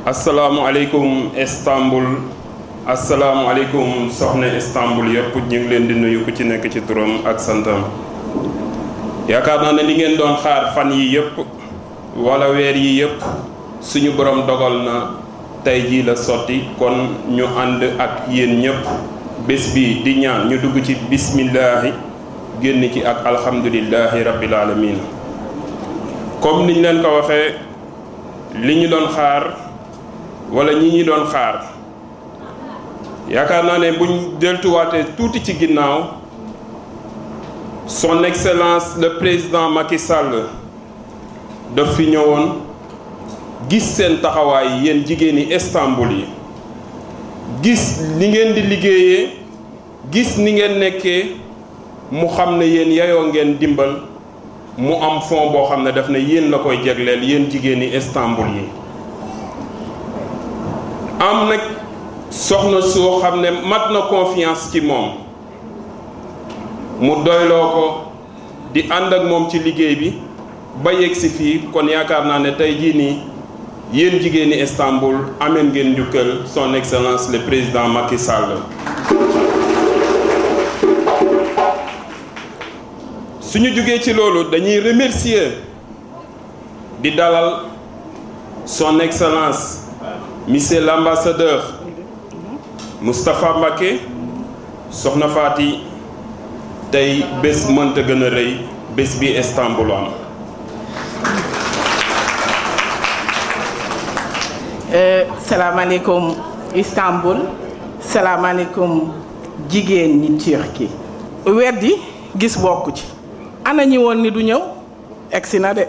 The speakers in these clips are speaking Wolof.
asalaamualeykum Istanbul asalaamualeykum soxna Istanbul yëpp ñu ngi leen di nuyu ku ci nekk ci turam ak santam. yaakaar naa ne li ngeen doon xaar fan yi yëpp wala weer yi yëpp suñu borom dogal na tey jii la sotti kon ñu ànd ak yéen ñëpp bés bi di ñaan ñu dugg ci bismillahi génn ci ak alhamdulillahi rabbil alamin. comme niñ leen ko waxee li ñu doon xaar wala ñi ñi doon xaar yaakaar naa ne buñ deltuwaatee tuuti ci ginnaaw son excellence le président Macky Sall daf fi ñëwoon gis seen taxawaay yéen jigéeni Istanbul yi gis ni ngeen di liggéeyee gis ni ngeen nekkee mu xam ne yéen yayoo ngeen dimbal mu am fond boo xam ne daf ne yéen la koy jegleel yéen jigéeni Istanbul yi. am nag soxna soo xam ne mat na confiance ci moom mu doyloo ko di ànd ak moom ci liggéey bi ba yegg si fii kon yaakaar naa ne tey jii nii yéen jigéeni Istanbul ameen ngeen njukkal son excellence le président Macky Sall. suñu jógee ci loolu dañuy remercier di dalal son excellence monsieur l'ambassadeur Moustapha Mbacké soxna Faty tey bés mënta gën a rëy bés bi Istanbul am. salaamaaleykum Istanbul salaamaaleykum jigéen ñi Turquie. weddi gis bokku ci. ana ñi woon ni du ñëw egsi na de.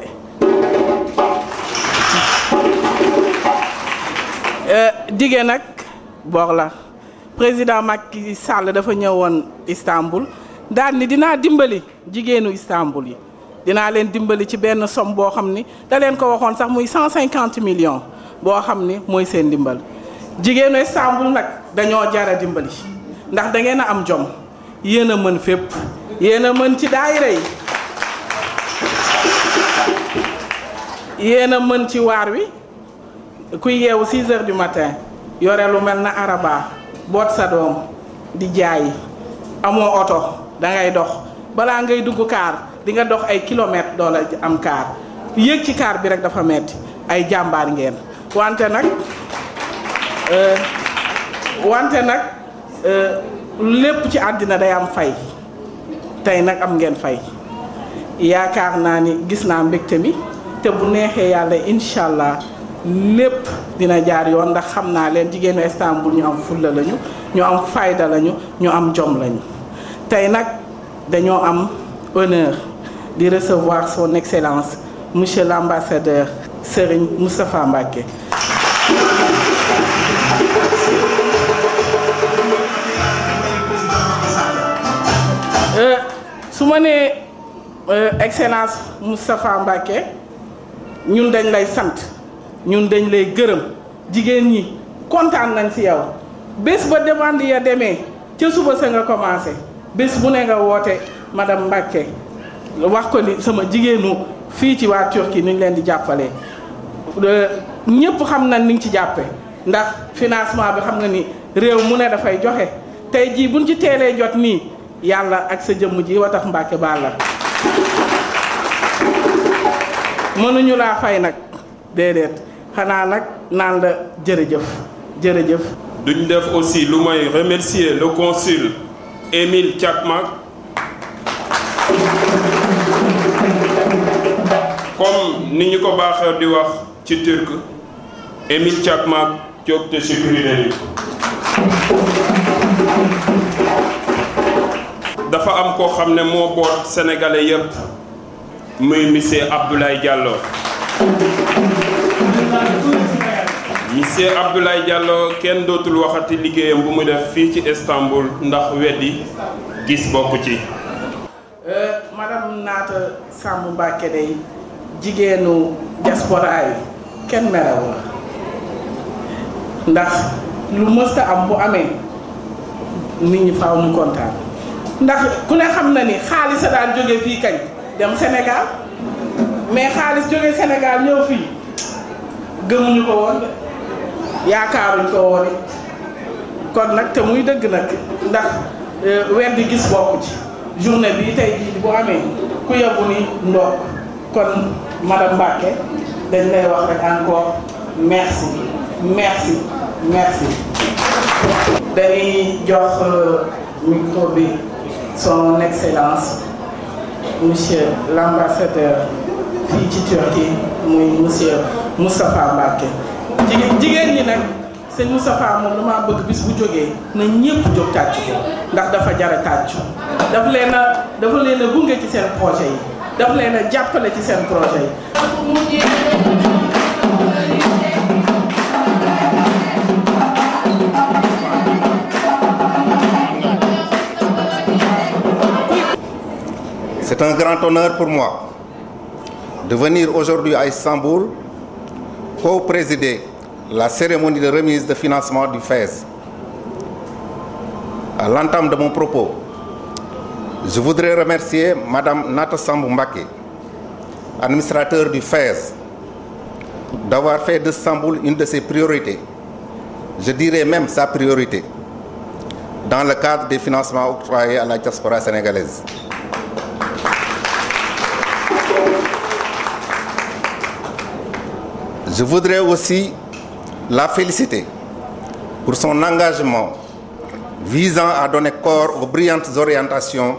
dige nag boor la président Macky Sall dafa ñëwoon Istanbul daal ni dinaa dimbali jigéenu Istanbul yi dinaa leen dimbali ci benn somme boo xam ni da leen ko waxoon sax muy 150 millions boo xam ni mooy seen dimbal. jigéenu Istanbul nag dañoo jara dimbali ndax da ngeen a am jom yéen a mën fépp yéen a mën ci daayira yi yéen a mën ci waar wi. kuy yeewu 6 heures du matin yore lu mel na araba boot sa doom di jaay amoo oto dangay dox balaa ngay dugg kaar di nga dox ay kilomètres doo la am kaar yéeg ci kaar bi rek dafa metti ay jàmbaar ngeen wante nag lépp ci àddina day am fay tey nag am ngeen fay yaakaar naa ni gis naa mbégte mi te bu neexee yàlla incha allah lépp dina jaar yoon ndax xam naa leen jigéenu Istanbul ñu am fulla lañu ñu am fayda lañu ñu am jom lañu. tey nag dañoo am honneur di recevoir son excellence monsieur l'ambassadeur Serigne Moustapha Mbacké. su ma nee excellence Moustapha Mbacké ñun dañ lay sant. ñun dañ lay gërëm jigéen ñi kontaan nañ ci yow bés ba demande ya demee ca suba sa nga commencé bés bu ne nga woote madame Mbacké wax ko ni sama jigéenu fii ci waa Turquie ni ñu leen di jàppalee ñëpp xam nañ ni nga ci jàppe ndax financement bi xam nga ni réew mu ne dafay joxe tey jii buñ ci teelee jot nii yàlla ak sa jëmm ji wa tax Mbacké baal la mënuñu laa fay nag déedéet xanaa nag naan la jërëjëf jërëjëf. duñ def aussi lu may remercier le consul Emil Çakmak comme ni ñu ko baaxee di wax ci turc Emil Çakmak çok teşekkür ederim. dafa am koo xam ne moo boot sénégalais yépp muy monsieur Abdoulaye Diallo. monsieur Abdoulaye Diallo kenn dootul waxati liggéeyam bu mu def fii ci Istanbul ndax weddi gis bokku ci. madame Naata Samb Mbacké day jigéenu diaspora yi kenn merew la ndax lu mësta am bu amee nit ñi faaw ñu kontaan ndax ku ne xam na ni xaalis a daan jóge fii kañ dem Sénégal mais xaalis jóge Sénégal ñëw fii gëmuñu ko woon yaakaaruñ ko woon it kon nag te muy dëgg nag ndax weer di gis bokku ci journée bii tey jii bu amee ku yóbbu ni ndox kon madame Mbacké dañ lay wax rek encore merci merci merci. dañuy jox micro bi son excellence monsieur l'ambassadeur fii ci Turquie muy monsieur Moustapha Mbacké. jigéen ñi nag sëñ Moustapha moom damaa bëgg bis bu jógee na ñépp jóg tàcc ko ndax dafa jara tàcc dafa leen a gunge ci seen projet yi dafa leen a jàppale ci seen projet yi. C'est un grand honneur pour moi de venir aujourd'hui à Istanbul co-présider la cérémonie de remise de financement du FES. À l'entame de mon propos, je voudrais remercier Madame Nata Samb Mbacké, administrateur du FES, d'avoir fait d'Istanbul une de ses priorités, je dirais même sa priorité, dans le cadre des financements octroyés à la diaspora sénégalaise. Je voudrais aussi la féliciter pour son engagement visant à donner corps aux brillantes orientations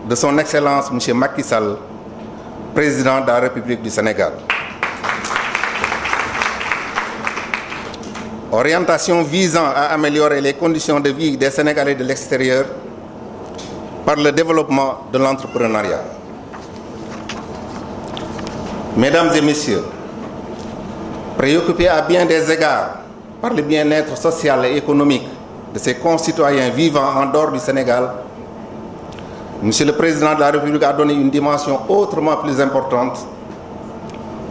de son Excellence M. Macky Sall, président de la République du Sénégal. Orientation visant à améliorer les conditions de vie des Sénégalais de l'extérieur par le développement de l'entrepreneuriat. Mesdames et messieurs, préoccupés à bien des égards par le bien-être social et économique de ses concitoyens vivant en dehors du Sénégal, Monsieur le Président de la République a donné une dimension autrement plus importante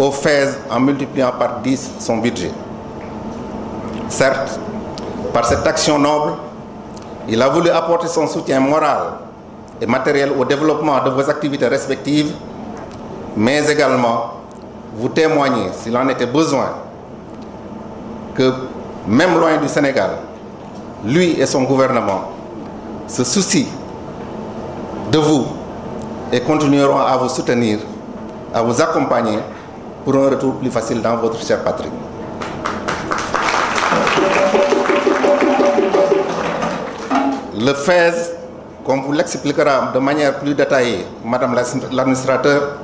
au FES en multipliant par 10 son budget. Certes, par cette action noble, il a voulu apporter son soutien moral et matériel au développement de vos activités respectives, mais également vous témoigner, s'il en était besoin, que même loin du Sénégal, lui et son gouvernement se soucient de vous et continueront à vous soutenir, à vous accompagner pour un retour plus facile dans votre chère patrie. Le FES, comme vous l'expliquera de manière plus détaillée Madame l'administrateur,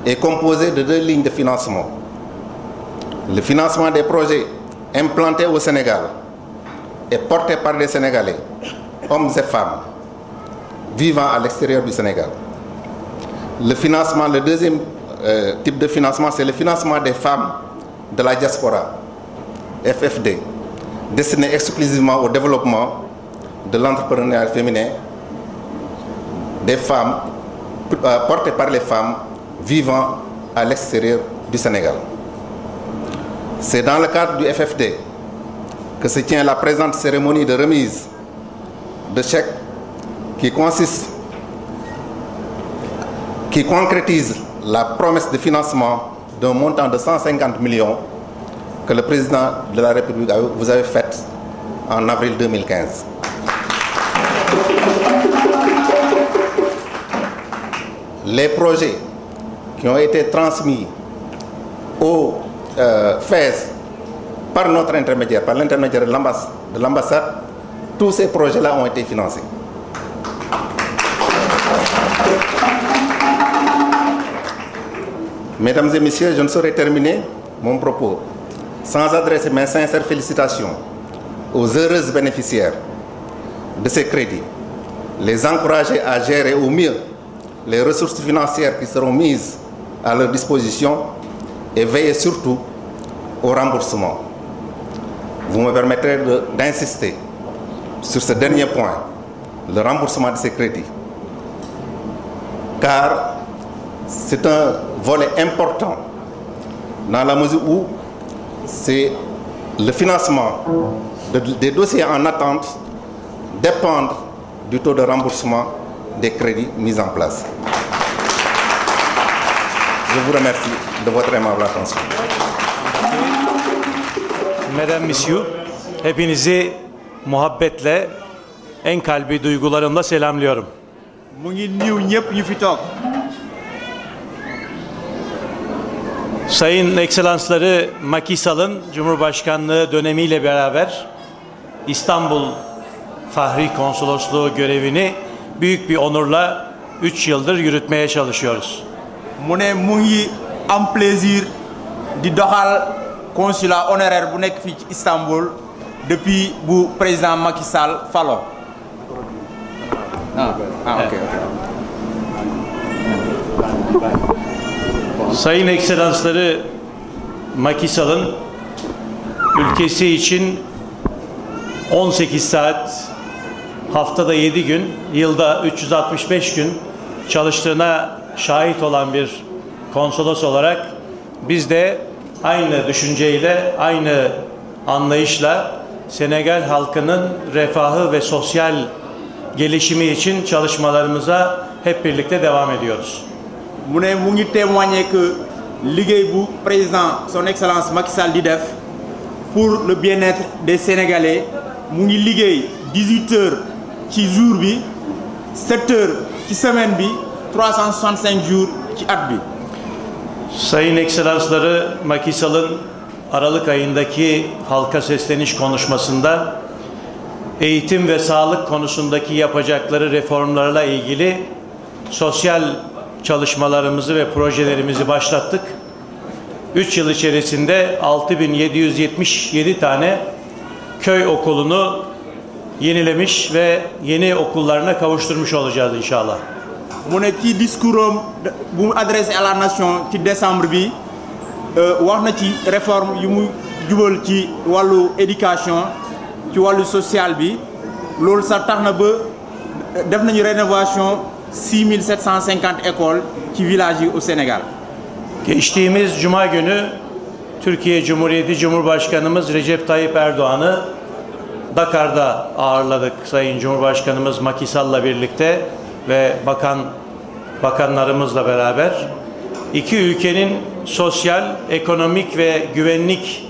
est composé de 2 lignes de financement. Le financement des projets implantés au Sénégal et portés par des Sénégalais, hommes et femmes, vivant à l'extérieur du Sénégal. Le financement, le deuxième type de financement, c'est le financement des femmes de la diaspora, FFD, destiné exclusivement au développement de l'entrepreneuriat féminin, des femmes, portées par les femmes vivant à l'extérieur du Sénégal. C'est dans le cadre du FFD que se tient la présente cérémonie de remise de chèques qui concrétise la promesse de financement d'un montant de 150 millions que le président de la République vous avait faite en avril 2015. Les projets qui ont été transmis au FES par notre intermédiaire, par l'intermédiaire de l'ambassade, tous ces projets-là ont été financés. Mesdames et messieurs, je ne saurais terminer mon propos sans adresser mes sincères félicitations aux heureuses bénéficiaires de ces crédits, les encourager à gérer au mieux les ressources financières qui seront mises à leur disposition et veiller surtout au remboursement. Vous me permettrez d'insister sur ce dernier point, le remboursement de ces crédits, car c'est un volet important dans la mesure où c'est le financement des dossiers en attente dépendent du taux de remboursement des crédits mis en place. Je vous remercie de votre aimable attention. Mesdames, Messieurs, hepinizi muhabbetle, en kalbi duygularımla selamlıyorum. Sayın Ekselansları Macky Sall'ın Cumhurbaşkanlığı dönemiyle beraber İstanbul Fahri Konsolosluğu görevini büyük bir onurla 3 yıldır yürütmeye çalışıyoruz. Mune mungi am plaisir di doxal consulat honoraire bu nek fi Istanbul depuis bu président Macky Sall falo. Okay. Sayın Ekselansları Macky Sall'ın ülkesi için 18 saat, haftada 7 gün, yılda 365 gün çalıştığına şahit olan bir konsolos olarak biz de aynı düşünceyle, aynı anlayışla Senegal halkının refahı ve sosyal gelişimi için çalışmalarımıza hep birlikte devam ediyoruz. Mu ngi témoigner que liggéey bu président son excellence Macky Sall di def pour le bien-être des Sénégalais mu ngi liggéey 18 heures ci jour bi 7 heures ci semaine bi 365 jours ci at bi. Sayın Ekselansları Macky Sall'ın Aralık ayındaki halka sesleniş konuşmasında eğitim ve sağlık konusundaki yapacakları reformlarla ilgili sosyal çalışmalarımızı ve projelerimizi başlattık. 3 yıl içerisinde 6777 tane köy okulunu yenilemiş ve yeni okullarına kavuşturmuş olacağız inşallah. Mu ne ci discours bu mu adressé à la nation ci décembre bi wax na ci réforme yu mu jubal ci wàllu éducation ci wàllu social bi loolu sax tax na ba def nañu rénovation 6750 écoles ci village yi au Sénégal. Geçtiğimiz Cuma günü Türkiye Cumhuriyeti Cumhurbaşkanımız Recep Tayyip Erdoğan'ı Dakar'da ağırladık. Sayın Cumhurbaşkanımız Macky Sall'la birlikte ve bakanlarımızla beraber iki ülkenin sosyal, ekonomik ve güvenlik,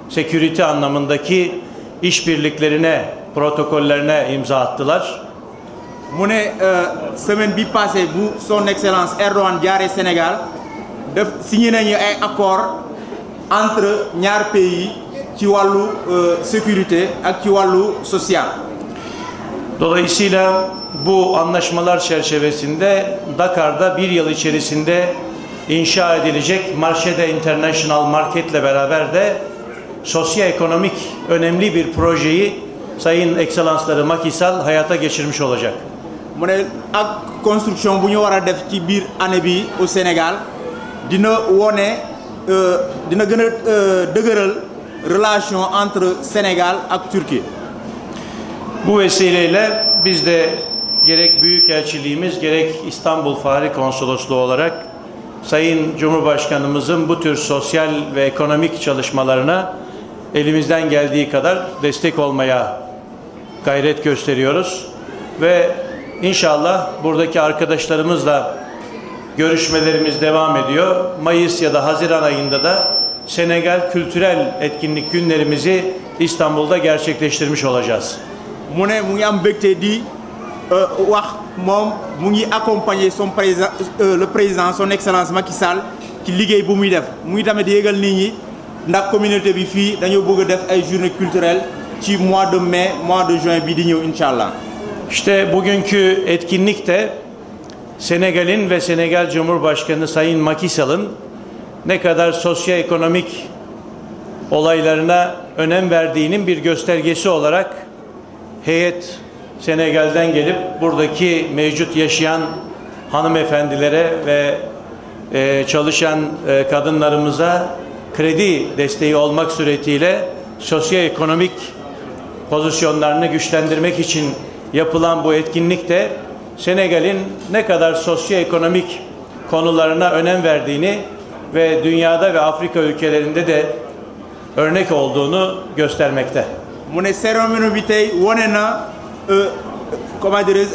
security anlamındaki işbirliklerine, protokollerine imza attılar. Mu ne semaine bi passé bu son excellence Erdoğan jaaree Sénégal def signé nañu ay accord entre ñaar pays ci wàllu sécurité ak ci wàllu social. Dolayısıyla bu anlaşmalar çerçevesinde Dakar'da bir yıl içerisinde inşa edilecek Marshede International Market'le beraber de sosyoekonomik önemli bir projeyi Sayın Ekselansları Macky Sall hayata geçirmiş olacak. Mu ne ak construction bu ñu war a def ci biir année bi au Sénégal dina wone dina gën a dëgëral relation entre Sénégal ak Türkiye. Bu vesileyle biz de gerek Büyükelçiliğimiz gerek İstanbul Fahri Konsolosluğu olarak Sayın Cumhurbaşkanımızın bu tür sosyal ve ekonomik çalışmalarına elimizden geldiği kadar destek olmaya gayret gösteriyoruz. Ve inşallah buradaki arkadaşlarımızla görüşmelerimiz devam ediyor. Mayıs ya da Haziran ayında da Senegal kültürel etkinlik günlerimizi İstanbul'da gerçekleştirmiş olacağız. Mu ne mu ngi am mbégte di wax moom mu ngi accompagner son président le président son excellence Macky Sall ci liggéey bu muy def muy tamit yégal nit ñi ndax communauté bi fii dañoo bëgg a def ay journée culturelle ci mois de mai mois de juin bi di ñëw inşallah. İşte bugünkü etkinlik de Senegal'in ve Senegal Cumhurbaşkanı Sayın Macky Sall'ın ne kadar sosyoekonomik olaylarına önem verdiğinin bir göstergesi olarak heyet Senegal'den gelip buradaki mevcut yaşayan hanımefendilere ve çalışan kadınlarımıza kredi desteği olmak suretiyle sosyoekonomik pozisyonlarını güçlendirmek için yapılan bu etkinlik de Senegal'in ne kadar sosyoekonomik konularına önem verdiğini ve dünyada ve Afrika ülkelerinde de örnek olduğunu göstermekte. Mu ne cérémonie bi tey wone na comment dirais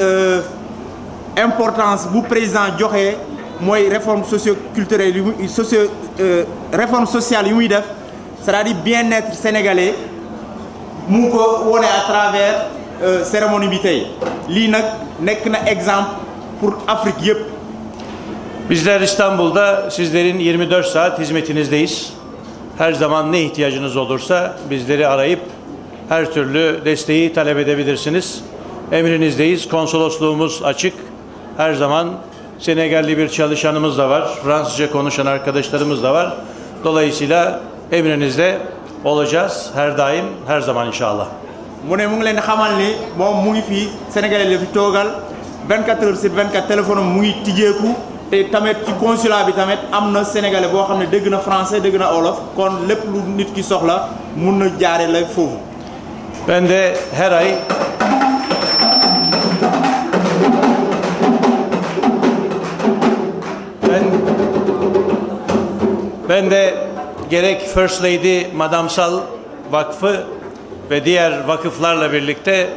importance bu président joxe mooy réforme socio-culturelle réforme sociale yu muy def c'est-à-dire bien-être sénégalais mu ko wone à travers cérémonie bi tey lii nag nekk na exemple pour Afrique yëpp. Bizler İstanbul'da sizlerin 24 saat hizmetinizdeyiz. Her zaman ne ihtiyacınız olursa bizleri arayıp her türlü desteği talep edebilirsiniz. Emrinizdeyiz. Konsolosluğumuz açık. Her zaman Senegalli bir çalışanımız da var. Fransızca konuşan arkadaşlarımız da var. Dolayısıyla emrinizde olacağız. Her daim, her zaman inşallah. mu ne mu ngi leen di xamal ni moom mu ngi fii Sénégalais la fi toogal 24 heures sur 24 téléphone mu ngi tijjeeku te tamit ci consulat bi tamit am na Sénégalais boo xam ne dégg na français dégg na olof kon lépp lu nit ki soxla mun na jaare la foofu. Ben de her ay Ben de gerek First Lady Madamsal Vakfı ve diğer vakıflarla birlikte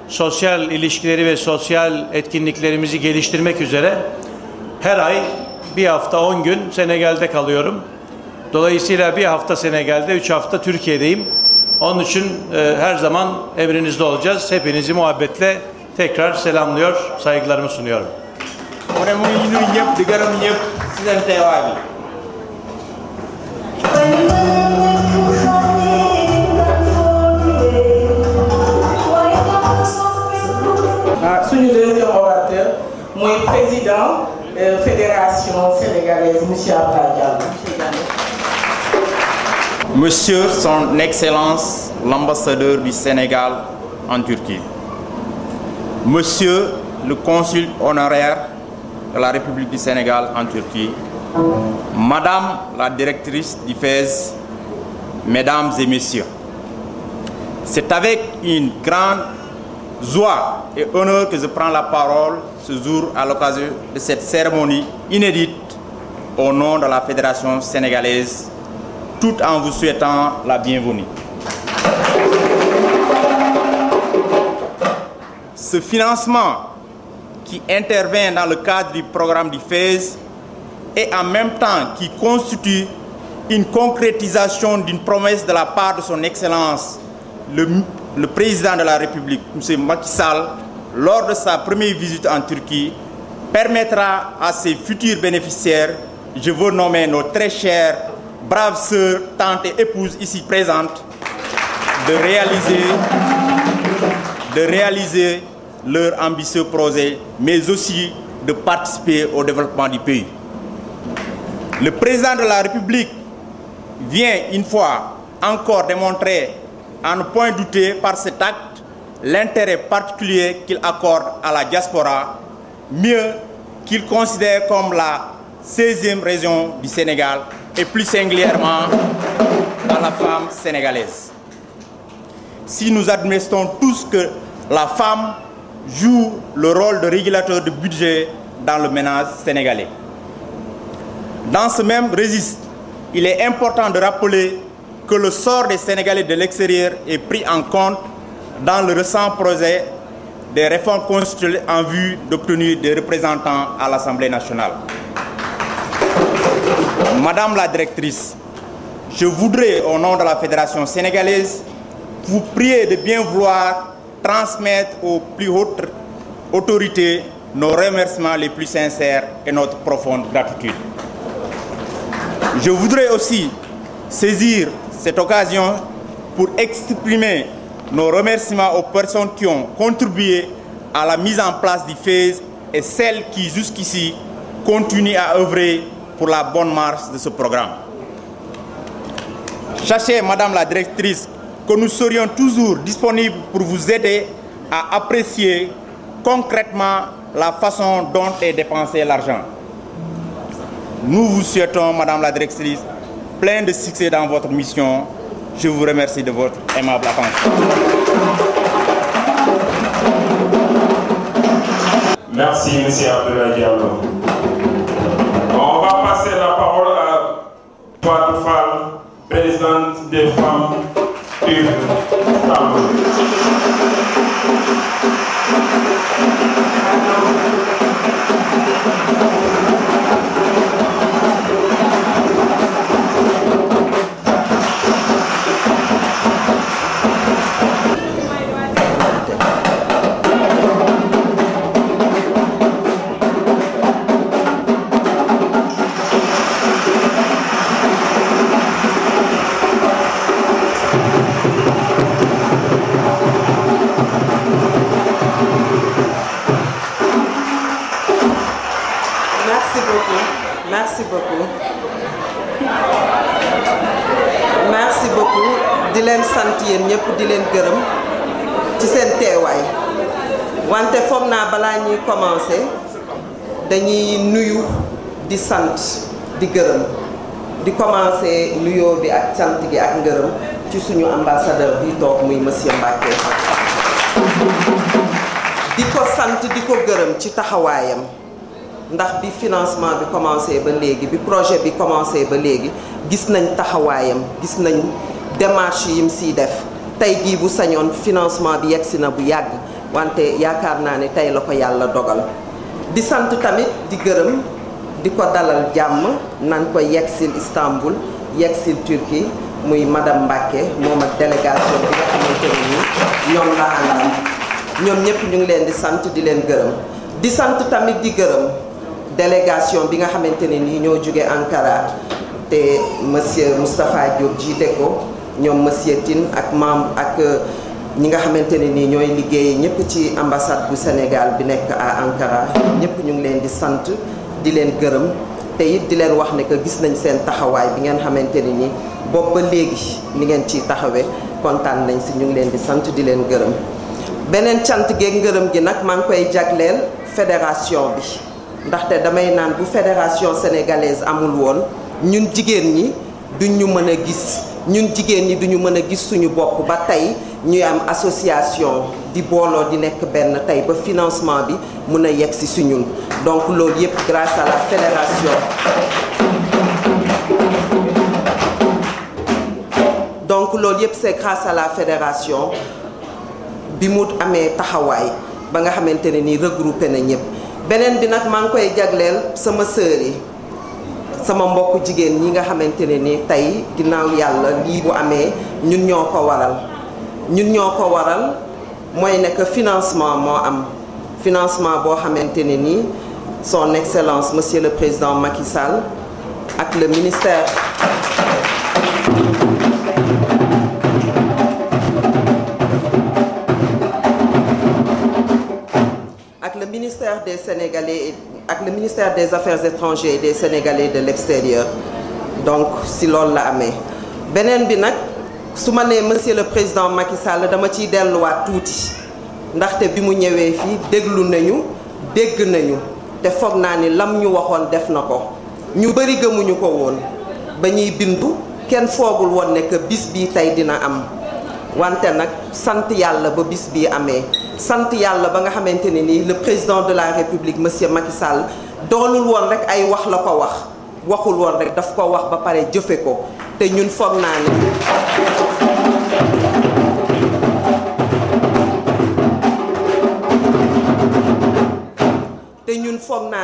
sosyal ilişkileri ve sosyal etkinliklerimizi geliştirmek üzere her ay bir hafta 10 gün Senegal'de kalıyorum. Dolayısıyla bir hafta Senegal'de, 3 hafta Türkiye'deyim. Onun için her zaman emrinizde olacağız. Hepinizi muhabbetle tekrar selamlıyor, saygılarımı sunuyorum. mu ne mu ngi nuyu ñëpp di gërëm ñëpp ci seen teewaay bi. suñu deuxième orateur muy président fédération sénégalaise monsieur Abdoulaye Diallo. Monsieur son Excellence l'ambassadeur du Sénégal en Turquie, Monsieur le consul honoraire de la République du Sénégal en Turquie, Madame la directrice du FES, Mesdames et Messieurs, c'est avec une grande joie et honneur que je prends la parole ce jour à l'occasion de cette cérémonie inédite au nom de la Fédération sénégalaise, tout en vous souhaitant la bienvenue. Ce financement qui intervient dans le cadre du programme du FES et en même temps qui constitue une concrétisation d'une promesse de la part de son Excellence, le président de la République, M. Macky Sall, lors de sa première visite en Turquie, permettra à ses futurs bénéficiaires, je veux nommer nos très chères, braves sœurs, tantes et épouses ici présentes, de réaliser leur ambitieux projet, mais aussi de participer au développement du pays. Le président de la République vient une fois encore démontrer, à ne point douter par cet acte, l'intérêt particulier qu'il accorde à la diaspora, mieux qu'il considère comme la 16e région du Sénégal et plus singulièrement à la femme sénégalaise. Si nous admettons tous que la femme joue le rôle de régulateur de budget dans le ménage sénégalais. Dans ce même registre, il est important de rappeler que le sort des Sénégalais de l'extérieur est pris en compte dans le récent projet des réformes constitutionnelles en vue d'obtenir des représentants à l'Assemblée nationale. Madame la directrice, je voudrais, au nom de la Fédération sénégalaise, vous prier de bien vouloir transmettre aux plus hautes autorités nos remerciements les plus sincères et notre profonde gratitude. Je voudrais aussi saisir cette occasion pour exprimer nos remerciements aux personnes qui ont contribué à la mise en place du FES et celles qui jusqu'ici continuent à œuvrer pour la bonne marche de ce programme. Sachez, Madame la directrice, que nous serions toujours disponibles pour vous aider à apprécier concrètement la façon dont est dépensé l'argent. Nous vous souhaitons, Madame la directrice, plein de succès dans votre mission. Je vous remercie de votre aimable attention. Merci, M. Abdoulaye Diallo. On va passer la parole à Fatou Fall, présidente des femmes du Cameroun. di leen sant yéen ñëpp di leen gërëm ci seen teewaay wante foog naa balaa ñuy commencer dañuy nuyu di sant di gërëm di commencer nuyoo bi ak sant gi ak ngërëm ci suñu ambassadeur bi toog muy monsieur Mbacké di ko sant di ko gërëm ci taxawaayam ndax bi financement bi commencé ba léegi bi projet bi commencé ba léegi gis nañ taxawaayam gis nañ démarche yim siy def tey jii bu sañoon financement bi yegsi na bu yàgg wante yaakaar naa ne tey la ko yàlla dogal di sant tamit di gërëm di ko dalal jàmm nan ko yegsil Istanbul yegsil Turquie muy madame Mbacké moom ak délégation bi nga xamante ne nii ñoom la àndal ñoom ñëpp ñu ngi leen di sant di leen gërëm di sant tamit di gërëm délégation bi nga xamante ne nii ñoo jóge Ankara te monsieur Moustapha Diop jiite ko ñoom monsieur Tine ak membre ak ñi nga xamante ne nii ñooy liggéey ñëpp ci ambassade bu Sénégal bi nekk à Ankara ñëpp ñu ngi leen di sant di leen gërëm te it di leen wax ne que gis nañ seen taxawaay bi ngeen xamante ne nii boobu ba léegi ni ngeen ciy taxawee kontaan nañ si ñu ngi leen di sant di leen gërëm beneen cant geeg ngërëm gi nag maa ngi koy jagleel fédération bi ndaxte damay naan bu fédération sénégalaise amul woon ñun jigéen ñi duñ ñu mën a gis ñun jigéen ñi duñu mën a gis suñu bopp ba tey ñuy am association di booloo di nekk benn tey ba financement bi mën a yegg si su ñun donc loolu yëpp grâce à la fédération donc loolu yëpp c'est grâce à la fédération bi mu amee taxawaay ba nga xamante ne nii regroupé na ñëpp beneen bi nag maa ngi koy jagleel sama sœur yi sama mbokk jigéen ñi nga xamante ne ni tey ginnaaw yàlla lii bu amee ñun ñoo ko waral mooy ne que financement moo am financement boo xamante ne ni son excellence monsieur le président Macky Sall ak le ministère des Sénégalais ak le ministère des Affaires étrangères et des Sénégalais de l'extérieur donc si loolu la amee beneen bi nag su ma nee monsieur le président Macky Sall dama ciy delluwaat tuuti ndaxte bi mu ñëwee fii déglu nañu dégg nañu te foog naa ni lam ñu waxoon def na ko ñu bari gëmuñu ko woon ba ñuy bindu kenn foogul woon ne que bis bii tey dina am wante nag sant yàlla ba bis bii amee sant yàlla ba nga xamante ne nii le président de la république monsieur Macky Sall doonul woon rek ay wax la ko wax waxul woon rek daf ko wax ba pare jëfe ko te ñun foog naa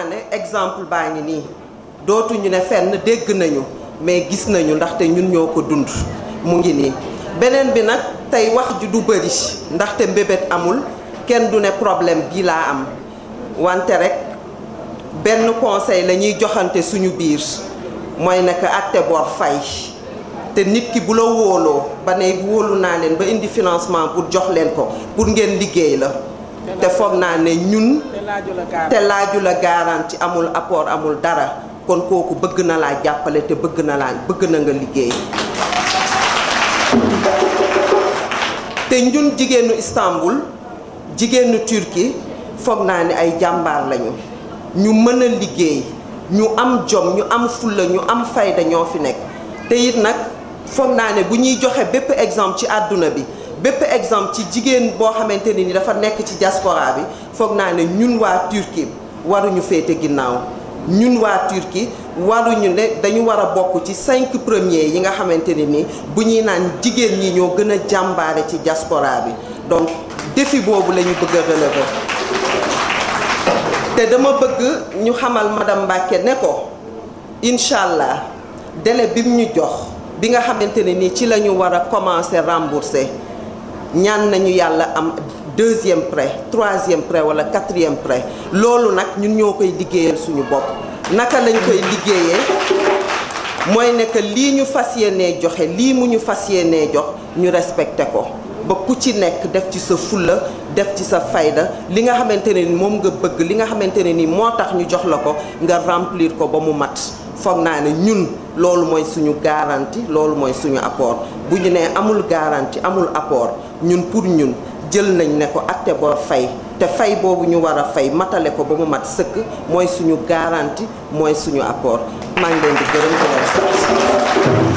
ne exemple baa ngi nii dootuñu ne fenn dégg nañu mais gis nañu ndaxte ñun ñoo ko dund mu ngi nii beneen bi nag tey wax ju du bëri ndaxte mbébét amul kenn du ne problème bii laa am wante rek benn conseil la ñuy joxante suñu biir mooy nekk àtte bor fay te nit ki bu la wóoloo ba ne wóolu naa leen ba indi financement pour jox leen ko pour ngeen liggéey la te foog naa ne ñun te laaju la garanti amul apport amul dara kon kooku bëgg na laa jàppale te bëgg na nga liggéey te ñun jigéenu Istanbul jigéenu Turquie foog naa ne ay jàmbaar lañu ñu mën a liggéey ñu am jom ñu am fulla ñu am fayda ñoo fi nekk te it nag foog naa ne bu ñuy joxe bépp exemple ci àdduna bi bépp exemple ci jigéen boo xamante ne ni dafa nekk ci diaspora bi foog naa ne ñun waa Turquie waruñu féete ginnaaw ñun waa Turquie waruñu ne dañu war a bokk ci 5 premiers yi nga xamante ne ni bu ñuy naan jigéen ñi ñoo gën a jàmbaare ci diaspora bi donc défi boobu la ñu bëgg a relever te dama bëgg ñu xamal madame Mbacké ne ko incha allah délai bi mu ñu jox bi nga xamante ne ni ci la ñu war a commencer rembourser ñaan nañu yàlla am 2e prêt 3e prêt wala 4e prêt loolu nag ñun ñoo koy liggéeyal suñu bopp naka lañ koy liggéeyee mooy ne que lii ñu fas yéenee joxe lii mu ñu fas yéenee jox ñu respecté ko ba ku ci nekk def ci sa fulla def ci sa fayda li nga xamante ne ni moom nga bëgg li nga xamante ne ni moo tax ñu jox la ko nga remplir ko ba mu mat foog naa ne ñun loolu mooy suñu garantie loolu mooy suñu apport bu ñu nee amul garantie amul apport ñun pour ñun jël nañ ne ko acte bor fay te fay boobu ñu war a fay matale ko ba mu mat sëkk mooy suñu garantie mooy suñu apport maa ngi leen di gërëm di leen sant.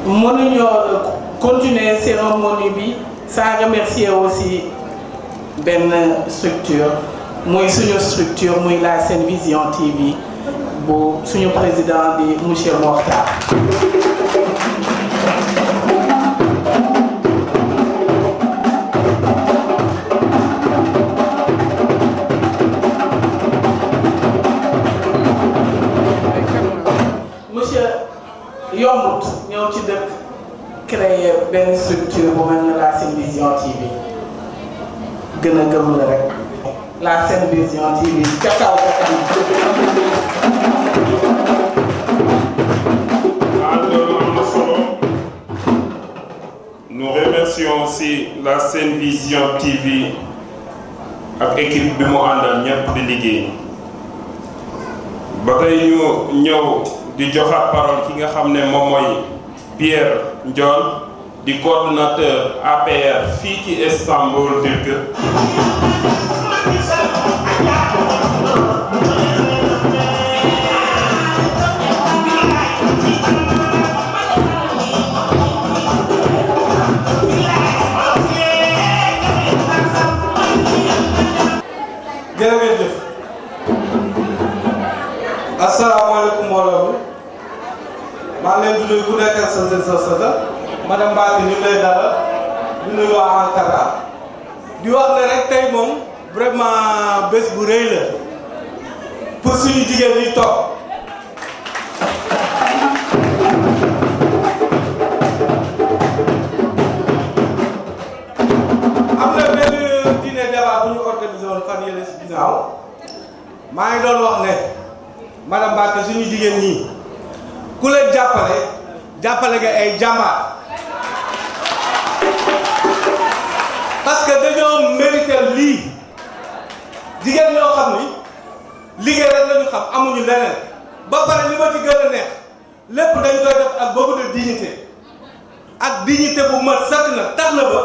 mënuñoo continuer cérémonie bi sans remercier aussi benn structure muy suñu structure muy la Sen Vision TV bu suñu président di monsieur Mokhtar. yombut ñëw ci dëkk créer benn structure bu mel ne la Sen Vision TV gën a gëm la rek la Sen Vision TV ca kaw ca kanam. loolu am na solo. Nous remercions aussi la Sen Vision TV ak équipe bi mu àndal ñëpp di liggéey ba tey ñu ñëw di joxaat parole ki nga xam ne moom mooy Pierre Ndiol di coordonnateur APR fii ci Istanbul Turc. jërëjëf asalaamaaleykum mbooloo mi maa ngi leen di nuyu ku nekk ak sa madame Mbacke ñu lay dalal di nuyu waa Ankara di wax ne rek tey moom vraiment bés bu rëy la pour suñu jigéen ñi toog am na benn dîner débat bu ñu organisé woon fan yële si ginnaaw maa ngi doon wax ne madame Mbacke suñu jigéen ñi ku leen jàppale nga ay jàmbaar parce que dañoo mérité lii jigéen ñoo xam ni liggéey rek lañu xam amuñu leneen ba pare li ma ci gën a neex lépp dañ koy def ak beaucoup de dignité ak dignité bu mat sëkk na tax na ba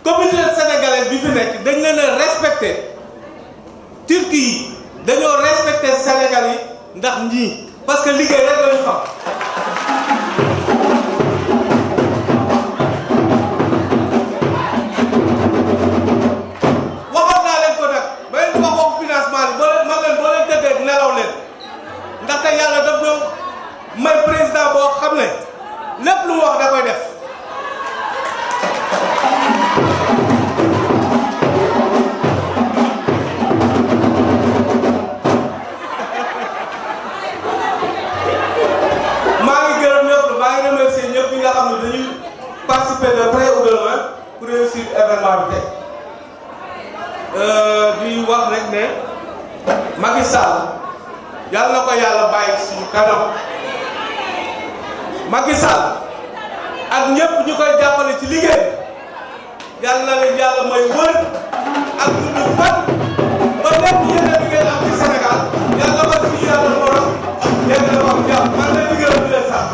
communauté sénégalaise bi fi nekk dañ leen a respecté Turquie yi dañoo respecté Sénégal yi ndax ñii parce que liggéey rek lañu xam. waxoon naa leen ko nag ba leen di wax waxu financement bi boo leen tëddee nelaw leen ndaxte yàlla daf ñoo may président boo xam ne lépp lu mu wax da koy def. participer de près ou de loin pour réussir événement bi tey di wax rek ne Macky Sall yàlla na ko yàlla bàyyi suñu kanam Macky Sall ak ñëpp ñu koy jàppale ci liggéey yàlla na leen yàlla may wër ak dundu fan ba lépp yéen a liggéey am ci Sénégal yàlla na ko suñu yàlla morom yéen a ko am jàmm man leen di gërëm di leen sant.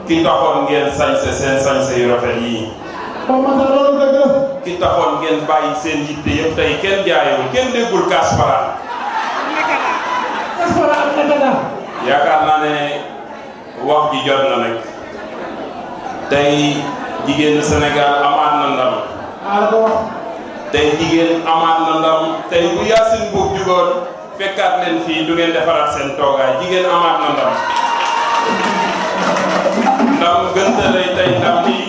ki taxoon ngeen sañse seen sañse yu rafet yii ki taxoon ngeen bàyyi seen yitte yëpp tey kenn jaayul kenn déggul Kaspara yaakaar naa ne wax ji jot na nag tey jigéenu Sénégal amaat na ndam tey jigéen amaat na ndam tey bu Yacine Mboup jugoon fekkaat leen fii du ngeen defaraat seen toogaay jigéen amaat na ndam ndam gënta lay tey ndam lii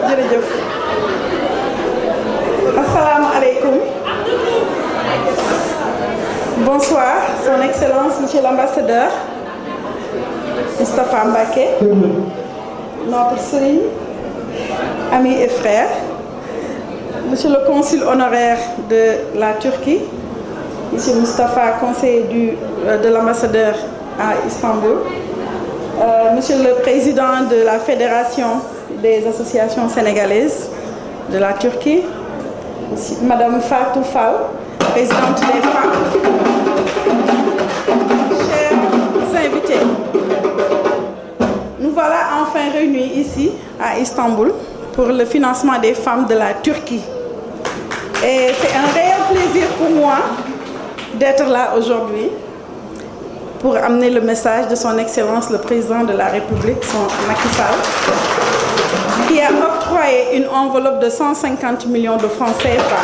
jërëjëf assalamu alaikum. Bonsoir, Son Excellence, Monsieur l'Ambassadeur Moustapha Mbacké, notre sœur, ami et frère, Monsieur le consul honoraire de la Turquie, Monsieur Moustapha, conseiller de l'ambassadeur à Istanbul, Monsieur le président de la Fédération des associations sénégalaises de la Turquie, Madame Fatou Fall, présidente des femmes, chers invités, nous voilà enfin réunis ici à Istanbul pour le financement des femmes de la Turquie. Et c'est un réel plaisir pour moi d'être là aujourd'hui pour amener le message de son Excellence le Président de la République, son Macky Sall, qui a octroyé une enveloppe de 150 millions de francs CFA.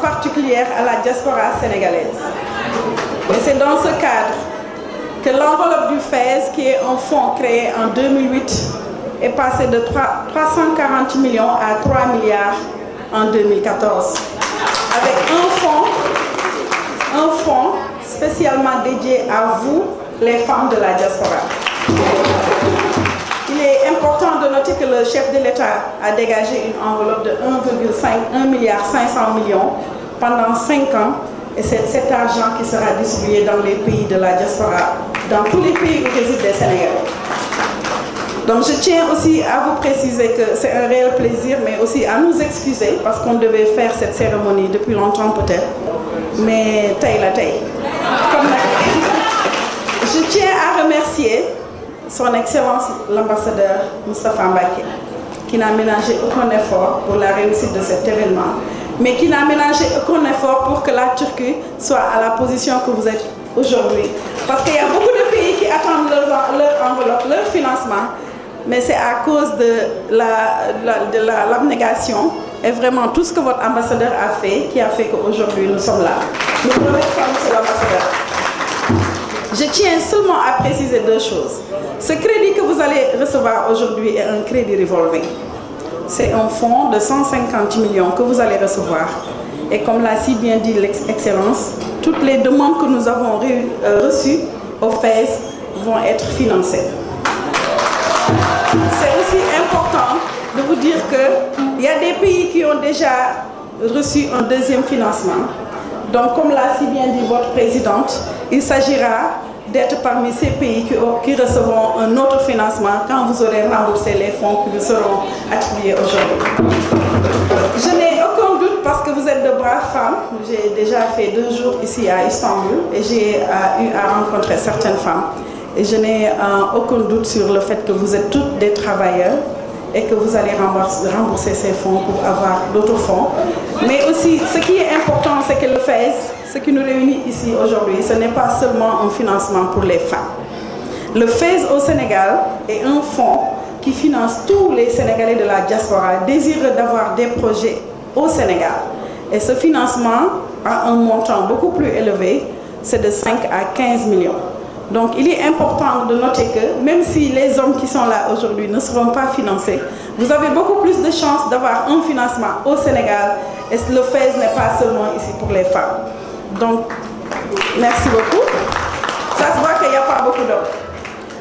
Particulière à la diaspora sénégalaise. Et c'est dans ce cadre que l'enveloppe du FAISE, qui est un fonds créé en 2008, est passée de 340 millions à 3 milliards en 2014. Avec un fonds spécialement dédié à vous, les femmes de la diaspora. Il est important de noter que le chef de l'État a dégagé une enveloppe de 1,5 milliard pendant 5 ans, et c'est cet argent qui sera distribué dans les pays de la diaspora, dans tous les pays où résident des Sénégalais. Donc je tiens aussi à vous préciser que c'est un réel plaisir, mais aussi à nous excuser parce qu'on devait faire cette cérémonie depuis longtemps peut-être, mais taille la taille. Je tiens à remercier son Excellence l'ambassadeur Moustapha Mbacké, qui n'a ménagé aucun effort pour la réussite de cet événement, mais qui n'a ménagé aucun effort pour que la Turquie soit à la position que vous êtes aujourd'hui. Parce qu'il y a beaucoup de pays qui attendent leur enveloppe, leur financement, mais c'est à cause de l'abnégation et vraiment tout ce que votre ambassadeur a fait, qui a fait qu'aujourd'hui nous sommes là. Nous remercions M. l'ambassadeur. Je tiens seulement à préciser 2 choses. Ce crédit que vous allez recevoir aujourd'hui est un crédit revolving. C'est un fonds de 150 millions que vous allez recevoir. Et comme l'a si bien dit l'Excellence, toutes les demandes que nous avons reçues au FAISE vont être financées. C'est aussi important de vous dire qu'il y a des pays qui ont déjà reçu un deuxième financement. Donc, comme l'a si bien dit votre présidente, il s'agira d'être parmi ces pays qui recevront un autre financement quand vous aurez remboursé les fonds qui vous seront attribués aujourd'hui. Je n'ai aucun doute parce que vous êtes de braves femmes. J'ai déjà fait 2 jours ici à Istanbul et j'ai eu à rencontrer certaines femmes. Et je n'ai aucun doute sur le fait que vous êtes toutes des travailleurs et que vous allez rembourser ces fonds pour avoir d'autres fonds. Mais aussi, ce qui est important, c'est que le FAISE, ce qui nous réunit ici aujourd'hui, ce n'est pas seulement un financement pour les femmes. Le FAISE au Sénégal est un fonds qui finance tous les Sénégalais de la diaspora désireux d'avoir des projets au Sénégal. Et ce financement a un montant beaucoup plus élevé, c'est de 5 à 15 millions. Donc il est important de noter que même si les hommes qui sont là aujourd'hui ne seront pas financés, vous avez beaucoup plus de chances d'avoir un financement au Sénégal et le FAISE n'est pas seulement ici pour les femmes. Donc, merci beaucoup. Ça se voit qu'il n'y a pas beaucoup d'hommes.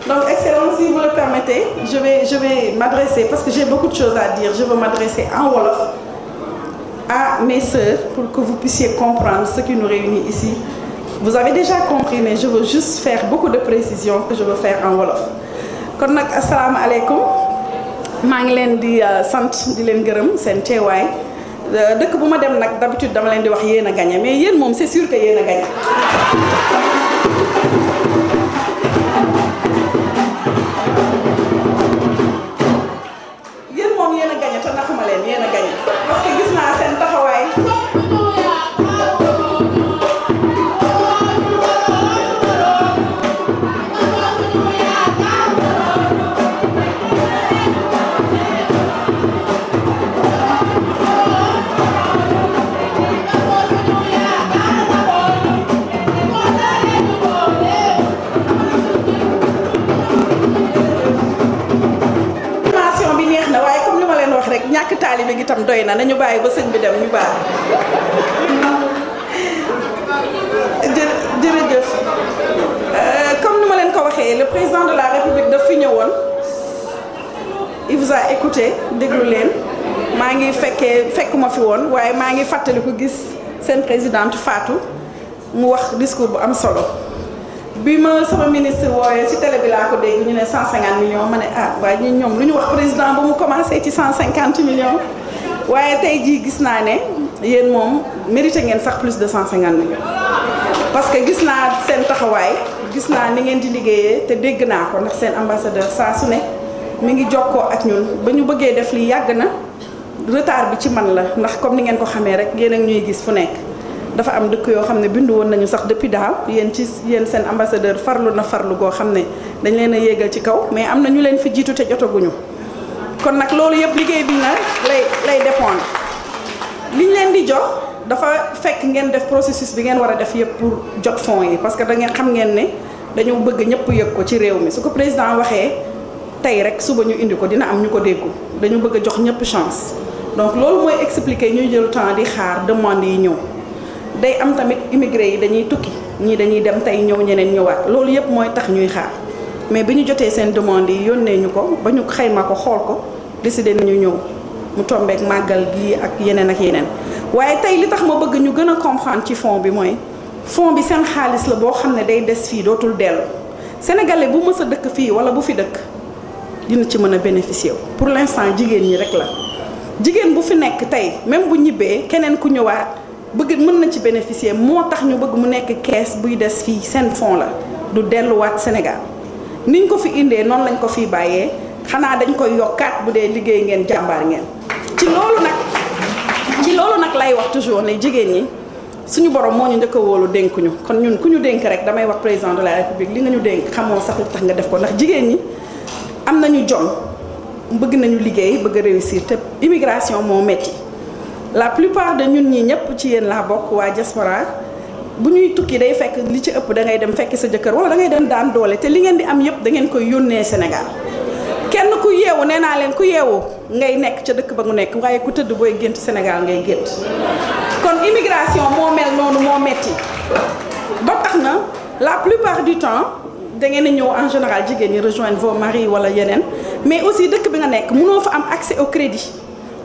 Donc, Excellence, si vous le permettez, je vais m'adresser, parce que j'ai beaucoup de choses à dire, je vais m'adresser en Wolof à mes sœurs pour que vous puissiez comprendre ce qui nous réunit ici. Vous avez déjà compris, mais je veux juste faire beaucoup de précisions que je veux faire en Wolof. Kon nak assalamu alaikum. Ma ngi len di sant di len gërëm sen téway dëkk bu ma dem nag d'habitude dama leen di wax yéen a gagné mais yéen moom c'est sûr que yéen a gagné. yéen moom yéen a gagné te naxuma leen yéen a gagné parce que gis naa seen taxawaay. ñàkk taalibe gi tam doy na nañu bàyyi ba sëñ bi dem ñu baax jërëjëf comme ni ma leen ko waxee le président de la république daf fi ñëwoon il vous a écouté déglu leen maa ngi fekkuma fi woon waaye maa ngi fàttaliku gis seen présidente Fatou mu wax discours bu am solo bi ma sama ministre wooyee ci télé bi laa ko dégg ñu ne 150 millions ma ne ah waaye ñun ñoom lu ñu wax président ba mu commencé ci 150 millions waaye tey jii gis naa ne yéen moom mérité ngeen sax plus de 150 millions parce que gis naa seen taxawaay gis naa ni ngeen di liggéeyee te dégg naa ko ndax seen ambassadeur saa su ne mi ngi jokkoo ak ñun ba ñu bëggee def li yàgg na retard bi ci man la ndax comme ni ngeen ko xamee rek yéen ak ñuy gis fu nekk dafa am dëkk yoo xam ne bindu woon nañu sax depuis daaw yéen seen ambassadeur farlu na farlu goo xam ne dañ leen a yéegal ci kaw mais am na ñu leen fi jiitu te jotaguñu kon nag loolu yëpp liggéey bi na lay dépendre liñ leen di jox dafa fekk ngeen def processus bi ngeen war a def yëpp pour jot fonds yi parce que da ngeen xam ngeen ne dañu bëgg ñëpp yëg ko ci réew mi su ko président waxee tey rek suba ñu indi ko dina am ñu ko déggu dañu bëgg a jox ñëpp chance donc loolu mooy expliquer ñuy jël temps di xaar demande yi ñëw day am tamit immigré yi dañuy tukki ñii dañuy dem tey ñëw ñeneen ñëwaat loolu yëpp mooy tax ñuy xaar mais bi ñu jotee seen demande yi yónnee ñu ko ba ñu xayma ko xool ko décidé nañu ñëw mu tombeek màggal gi ak yeneen waaye tey li tax ma bëgg ñu gën a comprendre ci fonds bi mooy fonds bi seen xaalis la boo xam ne day des fii dootul dellu sénégalais bu mës a dëkk fii wala bu fi dëkk dina ci mën a bénéficier wu pour l'instant jigéen ñi rek la jigéen bu fi nekk tey même bu ñibbee keneen ku ñëwaat bëgg mën na ci bénéficier moo tax ñu bëgg mu nekk kees buy des fii seen fonds la du delluwaat Sénégal niñ ko fi indee noonu lañ ko fiy bàyyee xanaa dañ koy yokkaat bu dee liggéey ngeen jàmbaar ngeen ci loolu nag lay wax toujours ne jigéen ñi suñu borom moo ñu njëkk a wóolu dénkuñu kon ñun ku ñu dénk rek damay wax président de la république li nga ñu dénk xamoo sax lu tax nga def ko ndax jigéen ñi am nañu jom bëgg nañu liggéey bëgg a réussir te immigration moo metti la plupart de ñun ñi ñëpp ci yéen laa bokk waa diaspora bu ñuy tukki day fekk li ci ëpp da ngay dem fekk sa jëkkër wala da ngay dem daan doole te li ngeen di am yëpp da ngeen koy yónnee Sénégal kenn ku yeewu nee naa leen ku yeewu ngay nekk ca dëkk ba mu nekk waaye ku tëdd booy gént Sénégal ngay gént kon immigration moo mel noonu moo metti ba tax na la plupart du temps da ngeen a ñëw en général jigéen ñi rejoindre vos maris wala yeneen mais aussi dëkk bi nga nekk mënoo fa am accès au crédit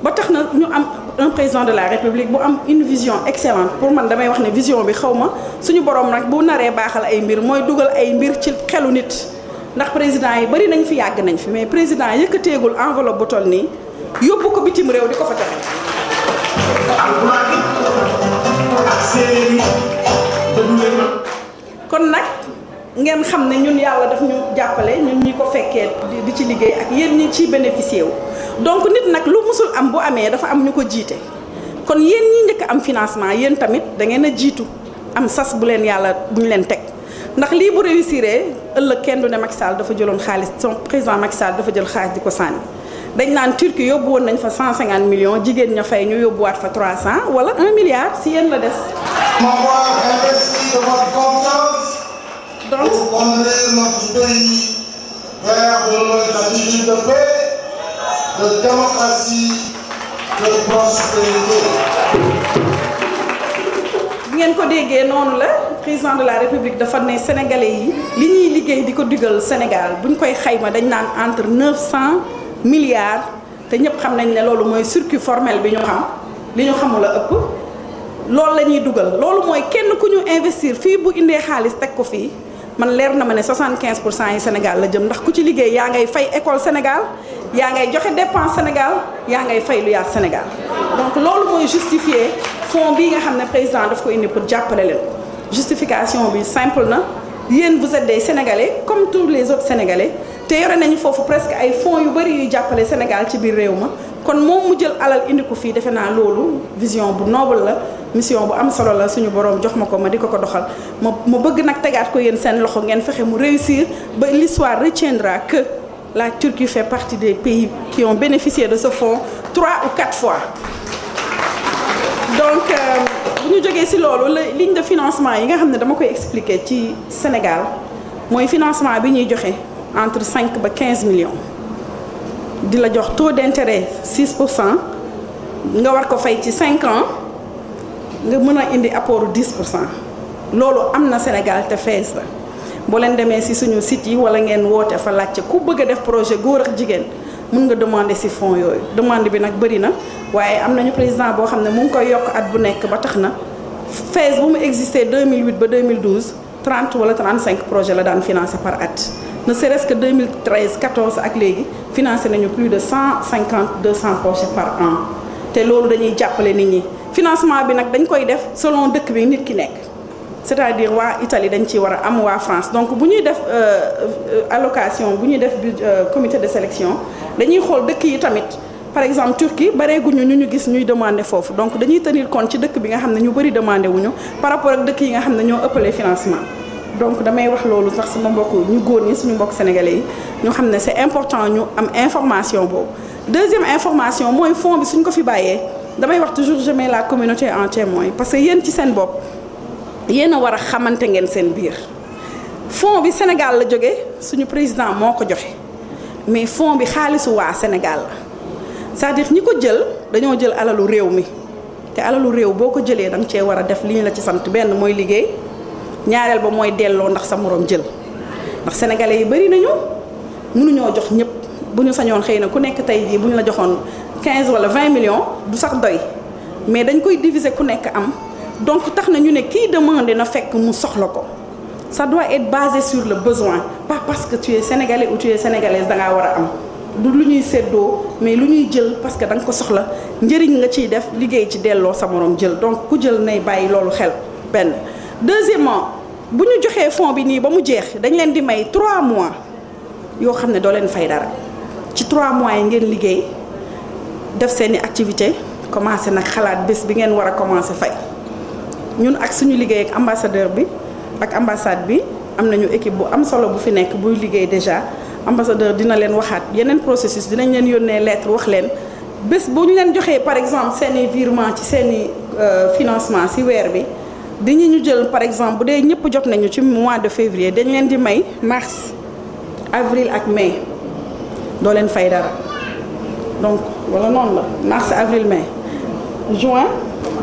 ba tax na ñu am un président de la république bu am une vision excellente pour man damay wax ne vision bi xaw ma suñu borom nag bu naree baaxal ay mbir mooy dugal ay mbir ci xelu nit ndax président yi bari nañ fi yàgg nañ fi mais président yëkkateegul enveloppe bu toll nii yóbbu ko bitim réew di ko fa joxe. kon nag ngeen xam ne ñun yàlla daf ñu jàppale ñun ñi ko fekkee di ci liggéey ak yéen ñi ciy bénéficier wu donc nit nag lu musul am bu amee dafa am ñu ko jiite kon yéen ñi njëkk am financement yéen tamit da ngeen a jiitu am sas bu leen yàlla bu ñu leen teg ndax lii bu réussir ëllëg kenn du ne Macky Sall dafa jëloon xaalis son président Macky Sall dafa jël xaalis di ko sànni dañ naan Turquie yóbbu woon nañ fa 150 millions jigéen ña fay ñu yóbbuwaat fa 300 wala 1 milliard si yéen la des. Donc, pour emmener notre pays vers de nouvelles attitudes de paix, de démocratie, de prospérité. bu ngeen ko déggee noonu la président de la république dafa ne sénégalais yi li ñuy liggéey di ko dugal Sénégal buñ koy xayma dañ naan entre 900 milliards te ñëpp xam nañ ne loolu mooy circuit formel bi ñu xam li ñu xamul a ëpp loolu la ñuy dugal loolu mooy kenn ku ñu investir fii bu indee xaalis teg ko fii man leer na ma ne 75% yi Sénégal la jëm ndax ku ci liggéey yaa ngay fay école Sénégal yaa ngay joxe dépense Sénégal yaa ngay fay lu yaa Sénégal donc loolu mooy justifier fonds bii nga xam ne président daf ko indi pour jàppale leen justification bi simple na yéen vous êtes des Sénégalais comme tous les autres Sénégalais te yore nañu foofu presque ay fonds yu bëri yuy jàppale Sénégal ci biir réew ma kon moom mu jël alal indi ko fii defe naa loolu vision bu noble la mission bu am solo la suñu borom jox ma ko ma di ko doxal ma bëgg nag tegaat ko yéen seen loxo ngeen fexe mu réussir ba l'histoire retiendra que la Turquie fait partie des pays qui ont bénéficié de ce fonds 3 ou 4 fois donc bu ñu jógee ci loolu la ligne de financement yi nga xam ne dama koy expliquer ci Sénégal mooy financement bi ñuy joxe entre 5 ba 15 millions di la jox taux d'intérêt 6% nga war ko fay ci 5 ans nga mën a indi apport 10% loolu am na Sénégal te fees la boo leen demee ci suñu site yi wala ngeen woote fa laajte ku bëgg a def projet góor ak jigéen mën nga demander ci fonds yooyu demande bi nag bëri na waaye am nañu président boo xam ne mu ngi koy yokk at bu nekk ba tax na fees bu mu existé 2008 ba 2012 30 wala 35 projets la daan financé par at ne serait-ce que 2013 14 ak léegi financé nañu plus de 150 200 projets par an te loolu dañuy jàppale nit ñi financement bi nag dañ koy def selon dëkk bi nit ki nekk c'est-à-dire waa Italie dañ ci war a am waa France donc bu ñuy def allocation bu ñuy def comité de sélection dañuy xool dëkk yi tamit par exemple Turquie bareeguñu ñu gis ñuy demander foofu donc dañuy tenir compte ci dëkk bi nga xam ne ñu bëri demandé wuñu par rapport ak dëkk yi nga xam ne ñoo ëppalee financement donc damay wax loolu sax sama mbokk ñu góor ñi suñu mbokk sénégalais yi ñu xam ne c'est important ñu am information boobu deuxième information mooy fonds bi suñ ko fi bàyyee damay wax toujours je mets la communauté en témoin parce que yéen ci seen bopp yéen a war a xamante ngeen seen biir fonds bi Sénégal la jóge suñu président moo ko joxe mais fonds bi xaalisu waa Sénégal la c'est-à-dire ñi ko jël dañoo jël alalu réew mi te alalu réew boo ko jëlee da nga cee war a def li ñu la ci sant benn mooy liggéey ñaareel ba mooy delloo ndax sa moroom jël ndax sénégalais yi bari nañu mënuñoo jox ñëpp bu ñu sañoon xëy na ku nekk tey jii bu ñu la joxoon 15 wala 20 millions du sax doy mais dañ koy diviser ku nekk am donc tax na ñu ne kii demandé na fekk mu soxla ko ça doit être basé sur le besoin pas parce que tu es sénégalais ou tu es sénégalaise da ngaa war a am du lu ñuy séddoo mais lu ñuy jël parce que da nga ko soxla njëriñ nga ciy def liggéey ci delloo sa moroom jël donc ku jël nay bàyyi loolu xel benn. deuxièmement bu ñu joxee fonds bi nii ba mu jeex dañ leen di may 3 mois yoo xam ne doo leen fay dara ci 3 mois yi ngeen liggéey def seeni activité commencé nag xalaat bés bi ngeen war a commencé fay ñun ak suñu liggéey ak ambassadeur bi ak ambassade bi am nañu équipe bu am solo bu fi nekk buy liggéey déjà ambassadeur dina leen waxaat yeneen processus dinañ leen yónnee lettre wax leen bés bu ñu leen joxee par exemple seeni virement ci seeni financement ci weer bi dañu ñu jël par exemple bu dee ñëpp jot nañu ci mois de février dañ leen di may mars avril ak mai doo leen fay dara donc wala noonu la mars avril mai juin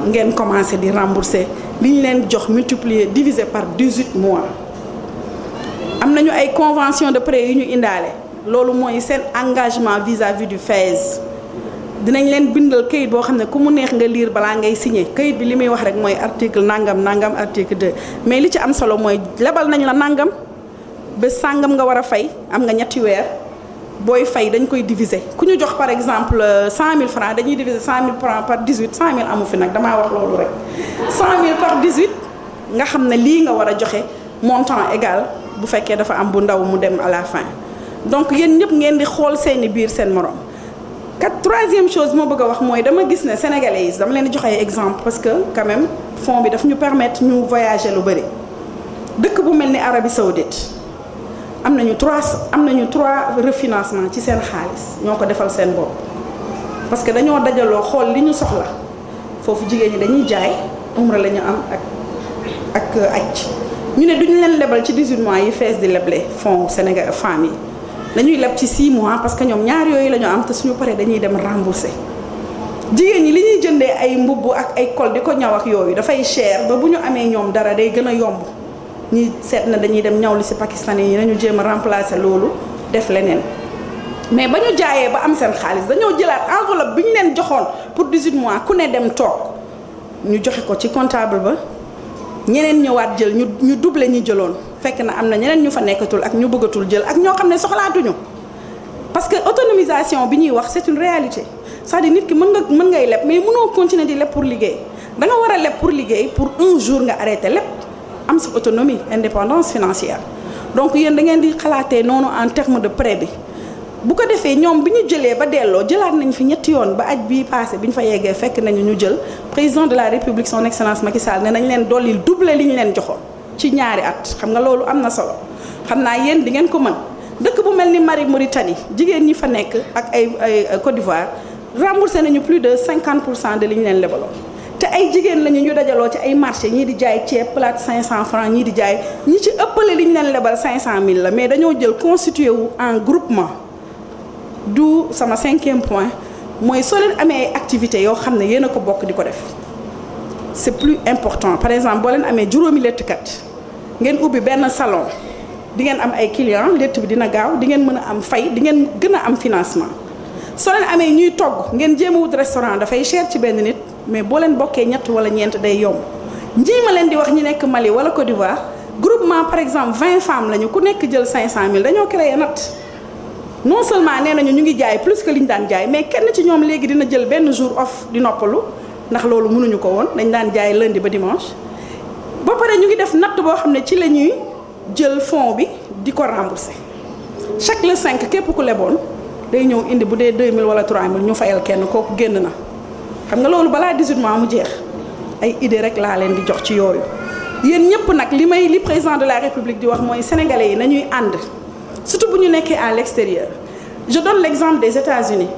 ngeen commencé di rembourser li ñu leen jox multiplier diviser par 18 mois am nañu ay convention de prêt yu ñu indaale loolu mooy seen engagement vis-à-vis du FAISE dinañ leen bindal këyit boo xam ne ku mu neex nga lire balaa ngay signer këyit bi li muy wax rek mooy article nangam nangam article 2 mais li ci am solo mooy lebal nañ la nangam bés sàngam nga war a fay am nga ñetti weer booy fay dañ koy diviser ku ñu jox par exemple 100 000 francs dañuy diviser 100 000 francs par 18 100 000 amu fi nag damaa wax loolu rek 100 000 par 18 nga xam ne lii nga war a joxe montant égal bu fekkee dafa am bu ndaw mu dem à la fin donc yéen ñëpp ngeen di xool seeni biir seen morom. Troisième chose moo bëgg a wax mooy dama gis ne sénégalais yi dama leen di joxe ay exemple parce que quand même fonds bi daf ñu permettre ñu voyager lu bëri dëkk bu mel ni Arabie Saoudite am nañu trois refinancement ci seen xaalis ñoo ko defal seen bopp parce que dañoo dajaloo xool li ñu soxla foofu jigéen ñi dañuy jaay umra la ñu am ak aj ñu ne duñu leen lebal ci 18 mois yi fees di leble fonds Sénégal femmes yi dañuy leb ci 6 mois parce que ñoom ñaar yooyu la ñu am te suñu paree dañuy dem rembourser jigéen ñi li ñuy jëndee ay mbubb ak ay col di ko ñaw ak yooyu dafay cher ba bu ñu amee ñoom dara day gën a yomb ñi seet na dañuy dem ñaw li ci pakistanais yi nañu jéem a remplacer loolu def leneen mais ba ñu jaayee ba am seen xaalis dañoo jëlaat enveloppe bi ñu leen joxoon pour 18 mois ku ne dem toog ñu joxe ko ci comptable ba ñeneen ñëwaat jël ñu doubler ñi jëloon fekk na am na ñeneen ñu fa nekkatul ak ñu bëggatul jël ak ñoo xam ne soxlaatuñu parce que autonomisation bi ñuy wax c'est une réalité c'est-à-dire nit ki mën ngay leb mais mënoo continuer di leb pour liggéey da nga war a leb pour liggéey pour un jour nga arrêté lépp am sa autonomie indépendance financière donc yéen da ngeen di xalaatee noonu en terme de prêt bi bu ko defee ñoom bi ñu jëlee ba delloo jëlaat nañ fi ñetti yoon ba aj bii passé bi ñu fa yeggee fekk nañu ñu jël président de la république son excellence Macky Sall ne nañ leen dollil doubler li ñu leen joxoon ci ñaari at xam nga loolu am na solo xam naa yéen di ngeen ko mën dëkk bu mel ni Mauritanie jigéen ñi fa nekk ak ay Côte d'Ivoire remboursé nañu plus de 50% de li ñu leen lebaloon te ay jigéen lañu ñu dajaloo ci ay marché ñii di jaay ceeb plate 500 francs ñii di jaay ñi ci ëppale li ñu leen lebal 500000 la mais dañoo jël constitué wu en groupement du sama 5e point mooy soo leen amee ay activités yoo xam ne yéen a ko bokk di ko def c'est plus important par exemple boo leen amee juróomi lettkat ngeen ubbi benn salon di ngeen am ay clients lett bi dina gaaw di ngeen mën a am fay di ngeen gën a am financement soo leen amee ñuy togg ngeen jéem a wut restaurant dafay cher ci benn nit mais boo leen bokkee ñett wala ñeent day yomb njii ma leen di wax ñi nekk Mali wala Côte d'Ivoire groupement par exemple 20 femmes lañu ku nekk jël 500000 dañoo créé natt non seulement nee nañu ñu ngi jaay plus que li ñu daan jaay mais kenn ci ñoom léegi dina jël benn jour off di noppalu ndax loolu mënuñu ko woon dañ daan jaay lundi ba dimanche ba pare ñu ngi def natt boo xam ne ci la ñuy jël fonds bi di ko rembourser chaque le 5 képp ku leboon day ñëw indi bu dee 2000 wala 3000 ñu fayal kenn kooku génn na xam nga loolu balaa 18 mois mu jeex ay idée rek laa leen di jox ci yooyu yéen ñëpp nag li président de la république di wax mooy sénégalais yi nañuy ànd surtout bu ñu nekkee à l'extérieur je donne l'exemple des États-Unis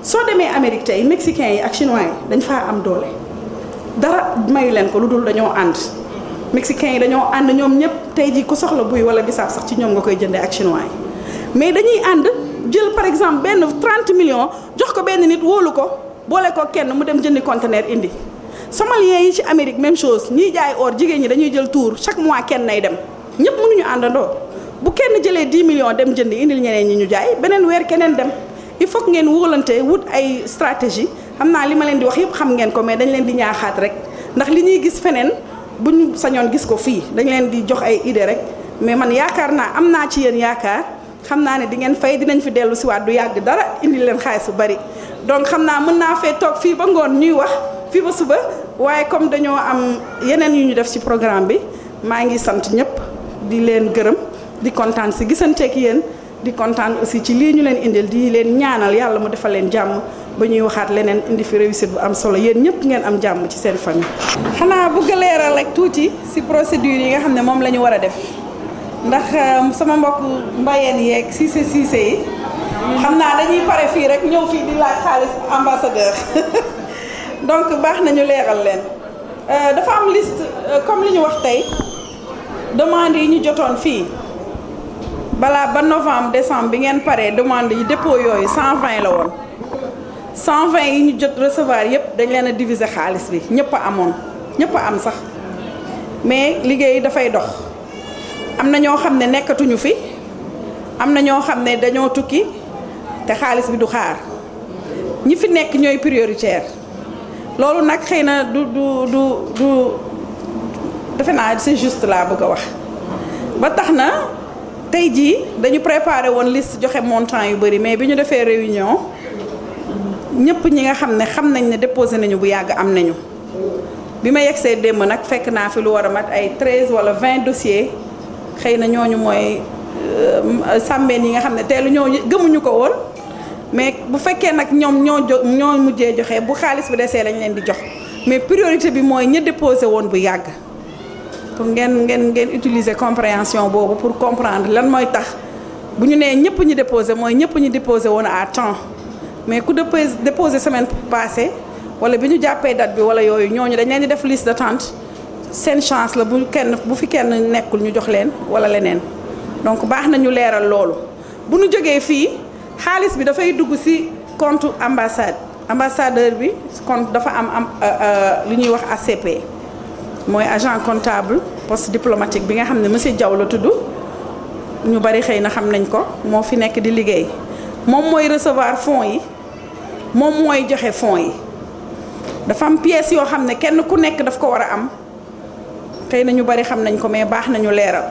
soo demee Amérique tey mexicains yi ak chinois yi dañ faa am doole dara mayu leen ko lu dul dañoo ànd mexicains yi dañoo ànd ñoom ñëpp tey jii ku soxla buy wala bisaab sax ci ñoom nga koy jëndee ak chinois yi mais dañuy ànd jël par exemple benn 30 millions jox ko benn nit wóolu ko boole ko kenn mu dem jëndi conteneur indi somaliens yi ci Amérique même chose ñiy jaay or jigéen ñi dañuy jël tour chaque mois kenn nay dem ñëpp mënuñu àndandoo bu kenn jëlee 10 millions dem jëndi indil ñeneen ñi ñu jaay beneen weer keneen dem il faut que ngeen wóolante wut ay stratégie xam naa li ma leen di wax yëpp xam ngeen ko mais dañ leen di ñaaxaat rek ndax li ñuy gis feneen bu ñu sañoon gis ko fii dañ leen di jox ay idée rek mais man yaakaar naa am naa ci yéen yaakaar xam naa ne di ngeen fay dinañ fi dellu si waat du yàgg dara indi leen xaalis bu bari donc xam naa mën naa fee toog fii ba ngoon ñuy wax fii ba suba waaye comme dañoo am yeneen yu ñu def ci programme bi maa ngi sant ñëpp di leen gërëm di kontaan si gisanteek yéen di kontaan aussi ci lii ñu leen indil di leen ñaanal yàlla mu defal leen jàmm ba ñuy waxaat leneen indi fi réussite bu am solo yéen ñëpp ngeen am jàmm ci seen famille. xanaa bëgg a leeral rek tuuti si procédure yi nga xam ne moom la ñu war a def ndax sama mbokk mbayeen yeeg siise yi xam naa dañuy pare fii rek ñëw fii di laaj xaalis ambassadeur donc baax nañu leeral leen dafa am liste comme li ñu wax tey demande yi ñu jotoon fii. balaa ba novembre décembre bi ngeen paree demande yi dépôt yooyu 120 la woon 120 yi ñu jot recevoir yépp dañ leen a diviser xaalis bi ñëpp a amoon ñëpp a am sax mais liggéey dafay dox am na ñoo xam ne nekkatuñu fi am na ñoo xam ne dañoo tukki te xaalis bi du xaar ñi fi nekk ñooy prioritaire loolu nag xëy na du defe naa c'est juste laa bëgg a wax ba tax na tey jii dañu préparé woon liste joxe montant yu bari mais bi ñu defee réunion ñëpp ñi nga xam nañ ne déposé nañu bu yàgg am nañu bi ma yegsee démb nag fekk naa fi lu war a mat ay 13 wala 20 dossiers xëy na ñooñu mooy sàmbeen yi nga xam ne teelu ñoo gëmuñu ko woon mais bu fekkee nag ñoom ñoo mujjee joxe bu xaalis bi desee lañ leen di jox mais priorité bi mooy ña déposé woon bu yàgg pour ngeen utiliser compréhension boobu pour comprendre lan mooy tax bu ñu nee ñëpp ñi déposé mooy ñëpp ñi déposé woon à temps mais ku déposé semaine passée wala bi ñu jàppee date bi wala yooyu ñooñu dañ leen di def liste d'attente seen chance la bu fi kenn nekkul ñu jox leen wala leneen donc baax na ñu leeral loolu bu ñu jógee fii xaalis bi dafay dugg ci compte ambassadeur bi compte dafa am li ñuy wax ACP mooy agent comptable poste diplomatique bi nga xam ne monsieur Diaw la tudd ñu bari xëy na xam nañ ko moo fi nekk di liggéey moom mooy recevoir fonds yi moom mooy joxe fonds yi dafa am pièces yoo xam ne kenn ku nekk daf ko war a am xëy na ñu bari xam nañ ko mais baax nañu leeral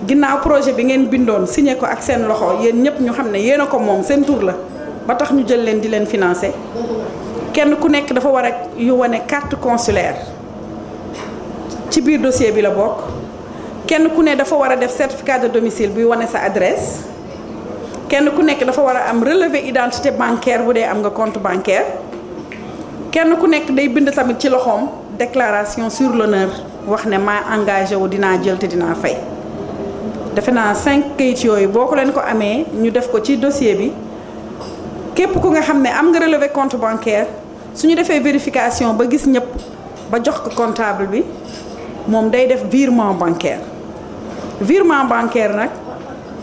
ginnaaw projet bi ngeen bindoon signé ko ak seen loxo yéen ñëpp ñu xam ne yéen a ko moom seen tur la ba tax ñu jël leen di leen financer kenn ku nekk dafa war a yu wane carte consulaire ci biir dossier bi la bokk kenn ku ne dafa war a def certificat de domicile buy wane sa adresse kenn ku nekk dafa war a am relevé identité bancaire bu dee am nga compte bancaire kenn ku nekk day bind tamit ci loxoom déclaration sur l'honneur wax ne maa engagé wu dinaa jël te dinaa fay defe naa 5 kayit yooyu boo ko leen ko amee ñu def ko ci dossier bi képp ku nga xam ne am nga relevé compte bancaire su ñu defee vérification ba gis ñëpp ba jox ko comptable bi moom day def virement bancaire nag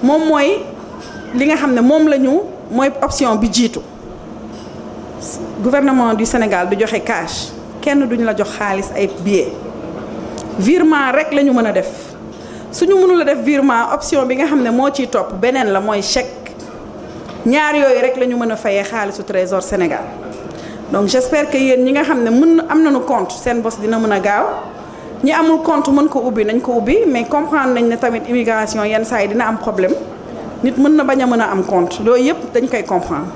moom mooy li nga xam ne moom la ñu mooy option bi jiitu gouvernement du Sénégal du joxe cash kenn duñu la jox xaalis ay billets virement rek la ñu mën a def suñu mënul a def virement option bi nga xam ne moo ciy topp beneen la mooy chèque ñaar yooyu rek la ñu mën a fayee xaalisu Trésor Sénégal donc j'espère que yéen ñi nga xam ne am nañu compte seen bos dina mën a gaaw ñi amul compte mën ko ubbi nañ ko ubbi mais comprendre nañ ne tamit immigration yenn saa yi dina am problème nit mën na bañ a mën a am compte loolu yëpp dañ koy comprendre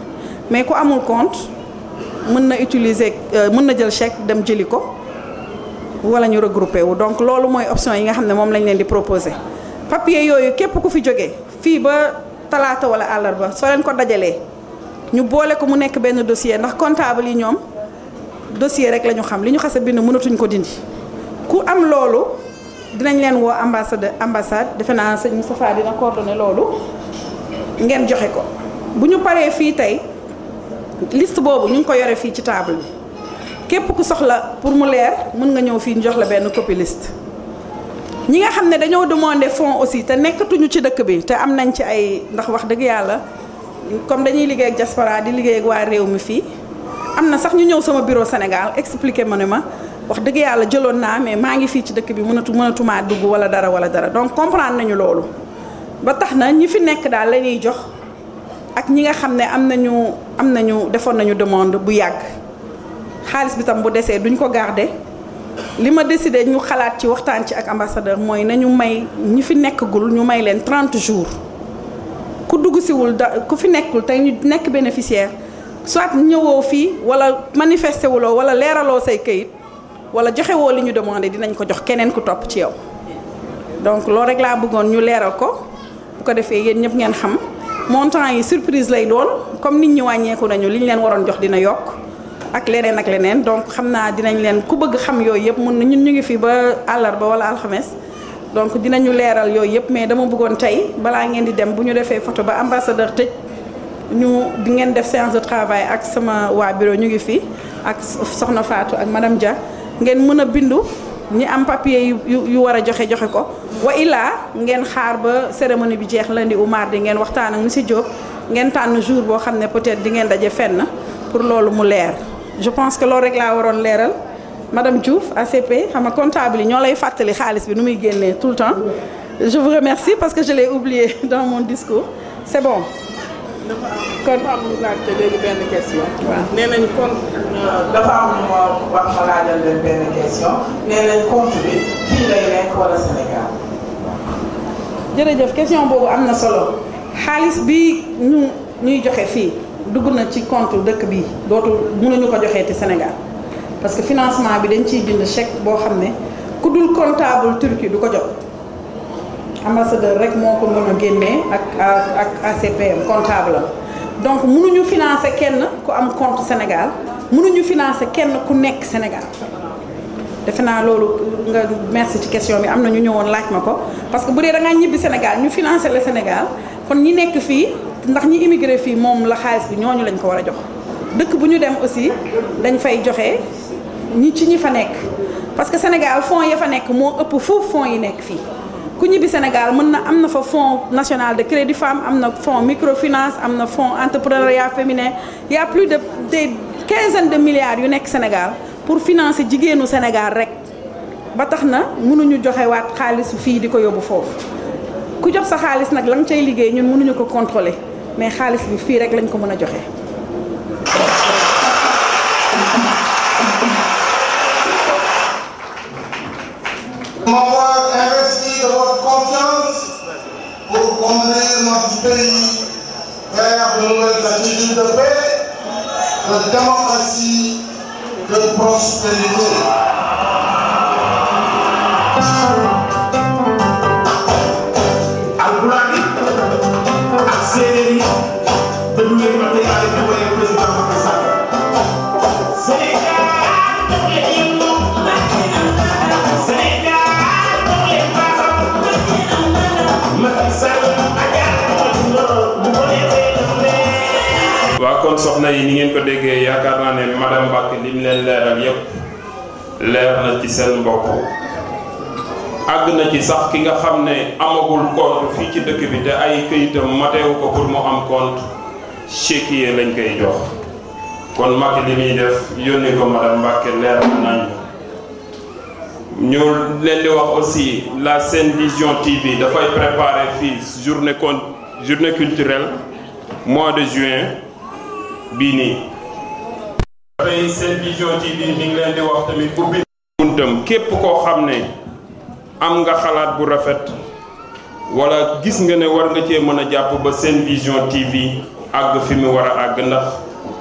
mais ku amul compte mën na utiliser mën na jël chèque dem jëli ko wala ñu regroupé wu donc loolu mooy option yi nga xam ne moom lañ leen di proposer papier yooyu képp ku fi jógee fii ba talaata wala àllarba soo leen ko dajalee ñu boole ko mu nekk benn dossier ndax comptable yi ñoom dossier rek la ñu xam li ñu xas a bind mënatuñ ko dindi ku am loolu dinañ leen woo ambassade defe naa sëñ Moustapha dina coordonné loolu ngeen joxe ko bu ñu paree fii tey liste boobu ñu ngi ko yore fii ci table bi képp ku soxla pour mu leer mën nga ñëw fii ñu jox la benn copie liste ñi nga xam ne dañoo demander fonds aussi te nekkatuñu ci dëkk bi te am nañ ci ay ndax wax dëgg yàlla comme dañuy liggéey ak diaspora di liggéey ak waa réew mi fii am na sax ñu ñëw sama bureau Sénégal expliquer ma ne ma wax dëgg yàlla jëloon naa mais maa ngi fii ci dëkk bi mënatumaa dugg wala dara donc comprendre nañu loolu ba tax na ñi fi nekk daal la ñuy jox ak ñi nga xam ne am nañu defoon nañu demande bu yàgg xaalis bi tam bu desee duñ ko garder li ma décidé ñu xalaat ci waxtaan ci ak ambassadeur mooy nañu may ñi fi nekkagul ñu may leen 30 jours ku dugg siwul ku fi nekkul tey ñu nekk bénéficiaire soit ñëwoo fii wala manifesté wuloo wala leeraloo say kayit wala joxewoo li ñu demandé dinañ ko jox keneen ku topp ci yow donc loolu rek laa bëggoon ñu leeral ko bu ko defee yéen ñëpp ngeen xam montant yi surprise lay doon comme nit ñi wàññeeku nañu li ñu leen waroon jox dina yokk ak leneen donc xam naa dinañ leen ku bëgg xam yooyu yëpp mun na ñun ñu ngi fi ba àllarba wala alxames donc dinañu leeral yooyu yëpp mais dama bëggoon tey balaa ngeen di dem bu ñu defee photo ba ambassadeur tëj ñu di ngeen def séance de travail ak sama waa bureau ñu ngi fi ak soxna Fatou ak madame Dia ngeen mën a bindu ñi am papier yu war a joxe ko wa illaa ngeen xaar ba cérémonie bi jeex lundi ou mardi ngeen waxtaan ak monsieur Diop ngeen tànn jour boo xam ne peut-être di ngeen daje fenn pour loolu mu leer je pense que loolu rek laa waroon leeral madame Diouf ACP xam nga comptable yi ñoo lay fàttali xaalis bi nu muy génnee tout le temps je vous remercie parce que je l'ai oublié dans mon discours c'est bon. kon am ñu laajte léegi benn question. waaw nee nañ kon dafa am ñu ma wax ma laajal leen benn question nee nañ compte bi fii lay nekk wala Sénégal. jërëjëf question boobu am na solo xaalis bi ñuy joxe fii dugg na ci compte dëkk bi dootul mënuñu ko joxee ci Sénégal parce que financement bi dañ ciy bind chèque boo xam ne ku dul comptable Turquie du ko jot. ambassadeur rek moo ko mën a génnee ak ACPM comptable am donc mënuñu financer kenn ku am compte Sénégal mënuñu financer kenn ku nekk Sénégal defe naa loolu nga merci ci question bi am na ñu ñëwoon laaj ma ko parce que bu dee da ngaa ñibbi Sénégal ñu financer le Sénégal kon ñi nekk fii ndax ñi immigré fii moom la xaalis bi ñooñu lañ ko war a jox dëkk bu ñu dem aussi dañ fay joxe ñi fa nekk parce que Sénégal fonds ya fa nekk moo ëpp foofu fonds yi nekk fii ku ñibbi Sénégal mën na am na fa fonds national de crédit femme am na fonds microfinance am na fonds entrepreneuriat féminin il y a plus de quinzaine de milliards yu nekk Sénégal pour financer jigéenu Sénégal rek ba tax na mënuñu joxe waat xaalis fii di ko yóbbu foofu ku jox sa xaalis nag la nga cay liggéey ñun mënuñu ko contrôler mais xaalis bi fii rek lañ ko mën a joxe. conduire notre pays vers de nouvelles attitudes de paix, de démocratie, de prospérité. waa kon soxna yi ni ngeen ko déggee yaakaar naa ne madame Mbacke lim leen leeral yépp leer na ci seen bopp àgg na ci sax ki nga xam ne amagul compte fii ci dëkk bi te ay këyitam mateewu ko pour mu am compte chéquier lañ koy jox kon Macky li muy def yónni ko madame Mbacke leer na nañ ñu leen di wax aussi la Sen Vision TV dafay préparer fii journée culturelle mois de juin bii nii dafay Sen Vision TV mi ngi leen di wax tamit ubbi buntam képp koo xam ne am nga xalaat bu rafet wala gis nga ne war nga cee mën a jàpp ba Sen Vision TV àgg fi mu war a àgg ndax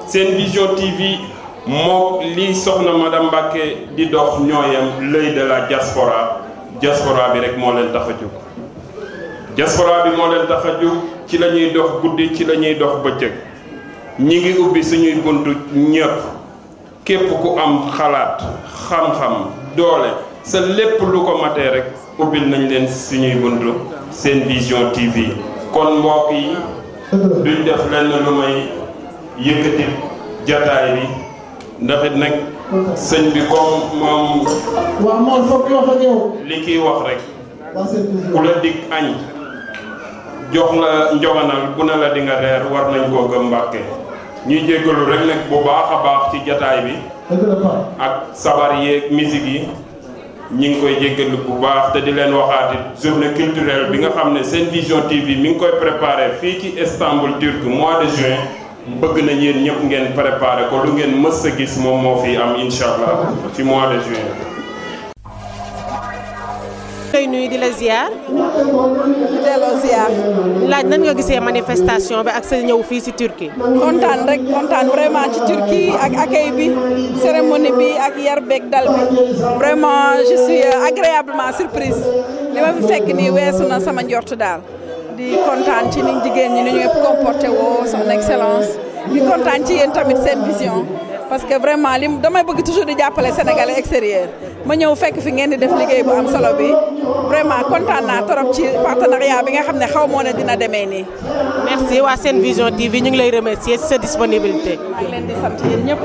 Sen Vision TV moo li soxna madame Mbacke di dox ñooyam l'œil de la diaspora bi rek moo leen tax a jóg diaspora bi moo leen tax a jóg ci la ñuy dox guddi ci la ñuy dox bëccëg ñi ngi ubbi suñuy buntu ñëpp képp ku am xalaat xam-xam doole sa lépp lu ko matee rek ubbil nañ leen suñuy buntu Sen Vision TV kon mbokk yi duñ def lenn lu may yëkkati jataay bi ndax it nag sëñ bi comme moom li kiy wax rek ku la dig añ jox la njoganal bu ne la di nga reer war nañ koo gëm Mbàkke ñuy jéggalu rek nag bu baax a baax ci jataay bi ak sabar yeeg musique yi ñi ngi koy jéggalu bu baax te di leen waxaati journée culturelle bi nga xam ne Sen Vision TV mi ngi koy préparé fii ci Istanbul Turquie mois de juin bëgg na yéen ñëpp ngeen préparé ko lu ngeen mës a gis moom moo fi am incha allah ci mois de juin. lay nuyu di la ziar. delloo ziar. laaj nan nga gisee manifestation bi ak sa ñëw fii si Turquie. kontaan rek kontaan vraiment ci Turquie ak accueil bi cérémonie bi ak yar beeg dal bi vraiment je suis agréablement surprise li ma fi fekk nii weesu na sama njort daal. di kontaan ci ni jigéen ñi ni ñu comporté woo son excellence di kontaan ci yéen tamit Sen Vision parce que vraiment li damay bëgg toujours di jàppale sénégalais extérieur ma ñëw fekk fi ngeen di def liggéey bu am solo bi vraiment kontaan naa trop ci partenariat bi nga xam ne xaw moo ne dina demee nii. merci waa Sen Vision TV ñu ngi lay remercier ci sa disponibilité. maa ngi leen di sant yéen ñëpp.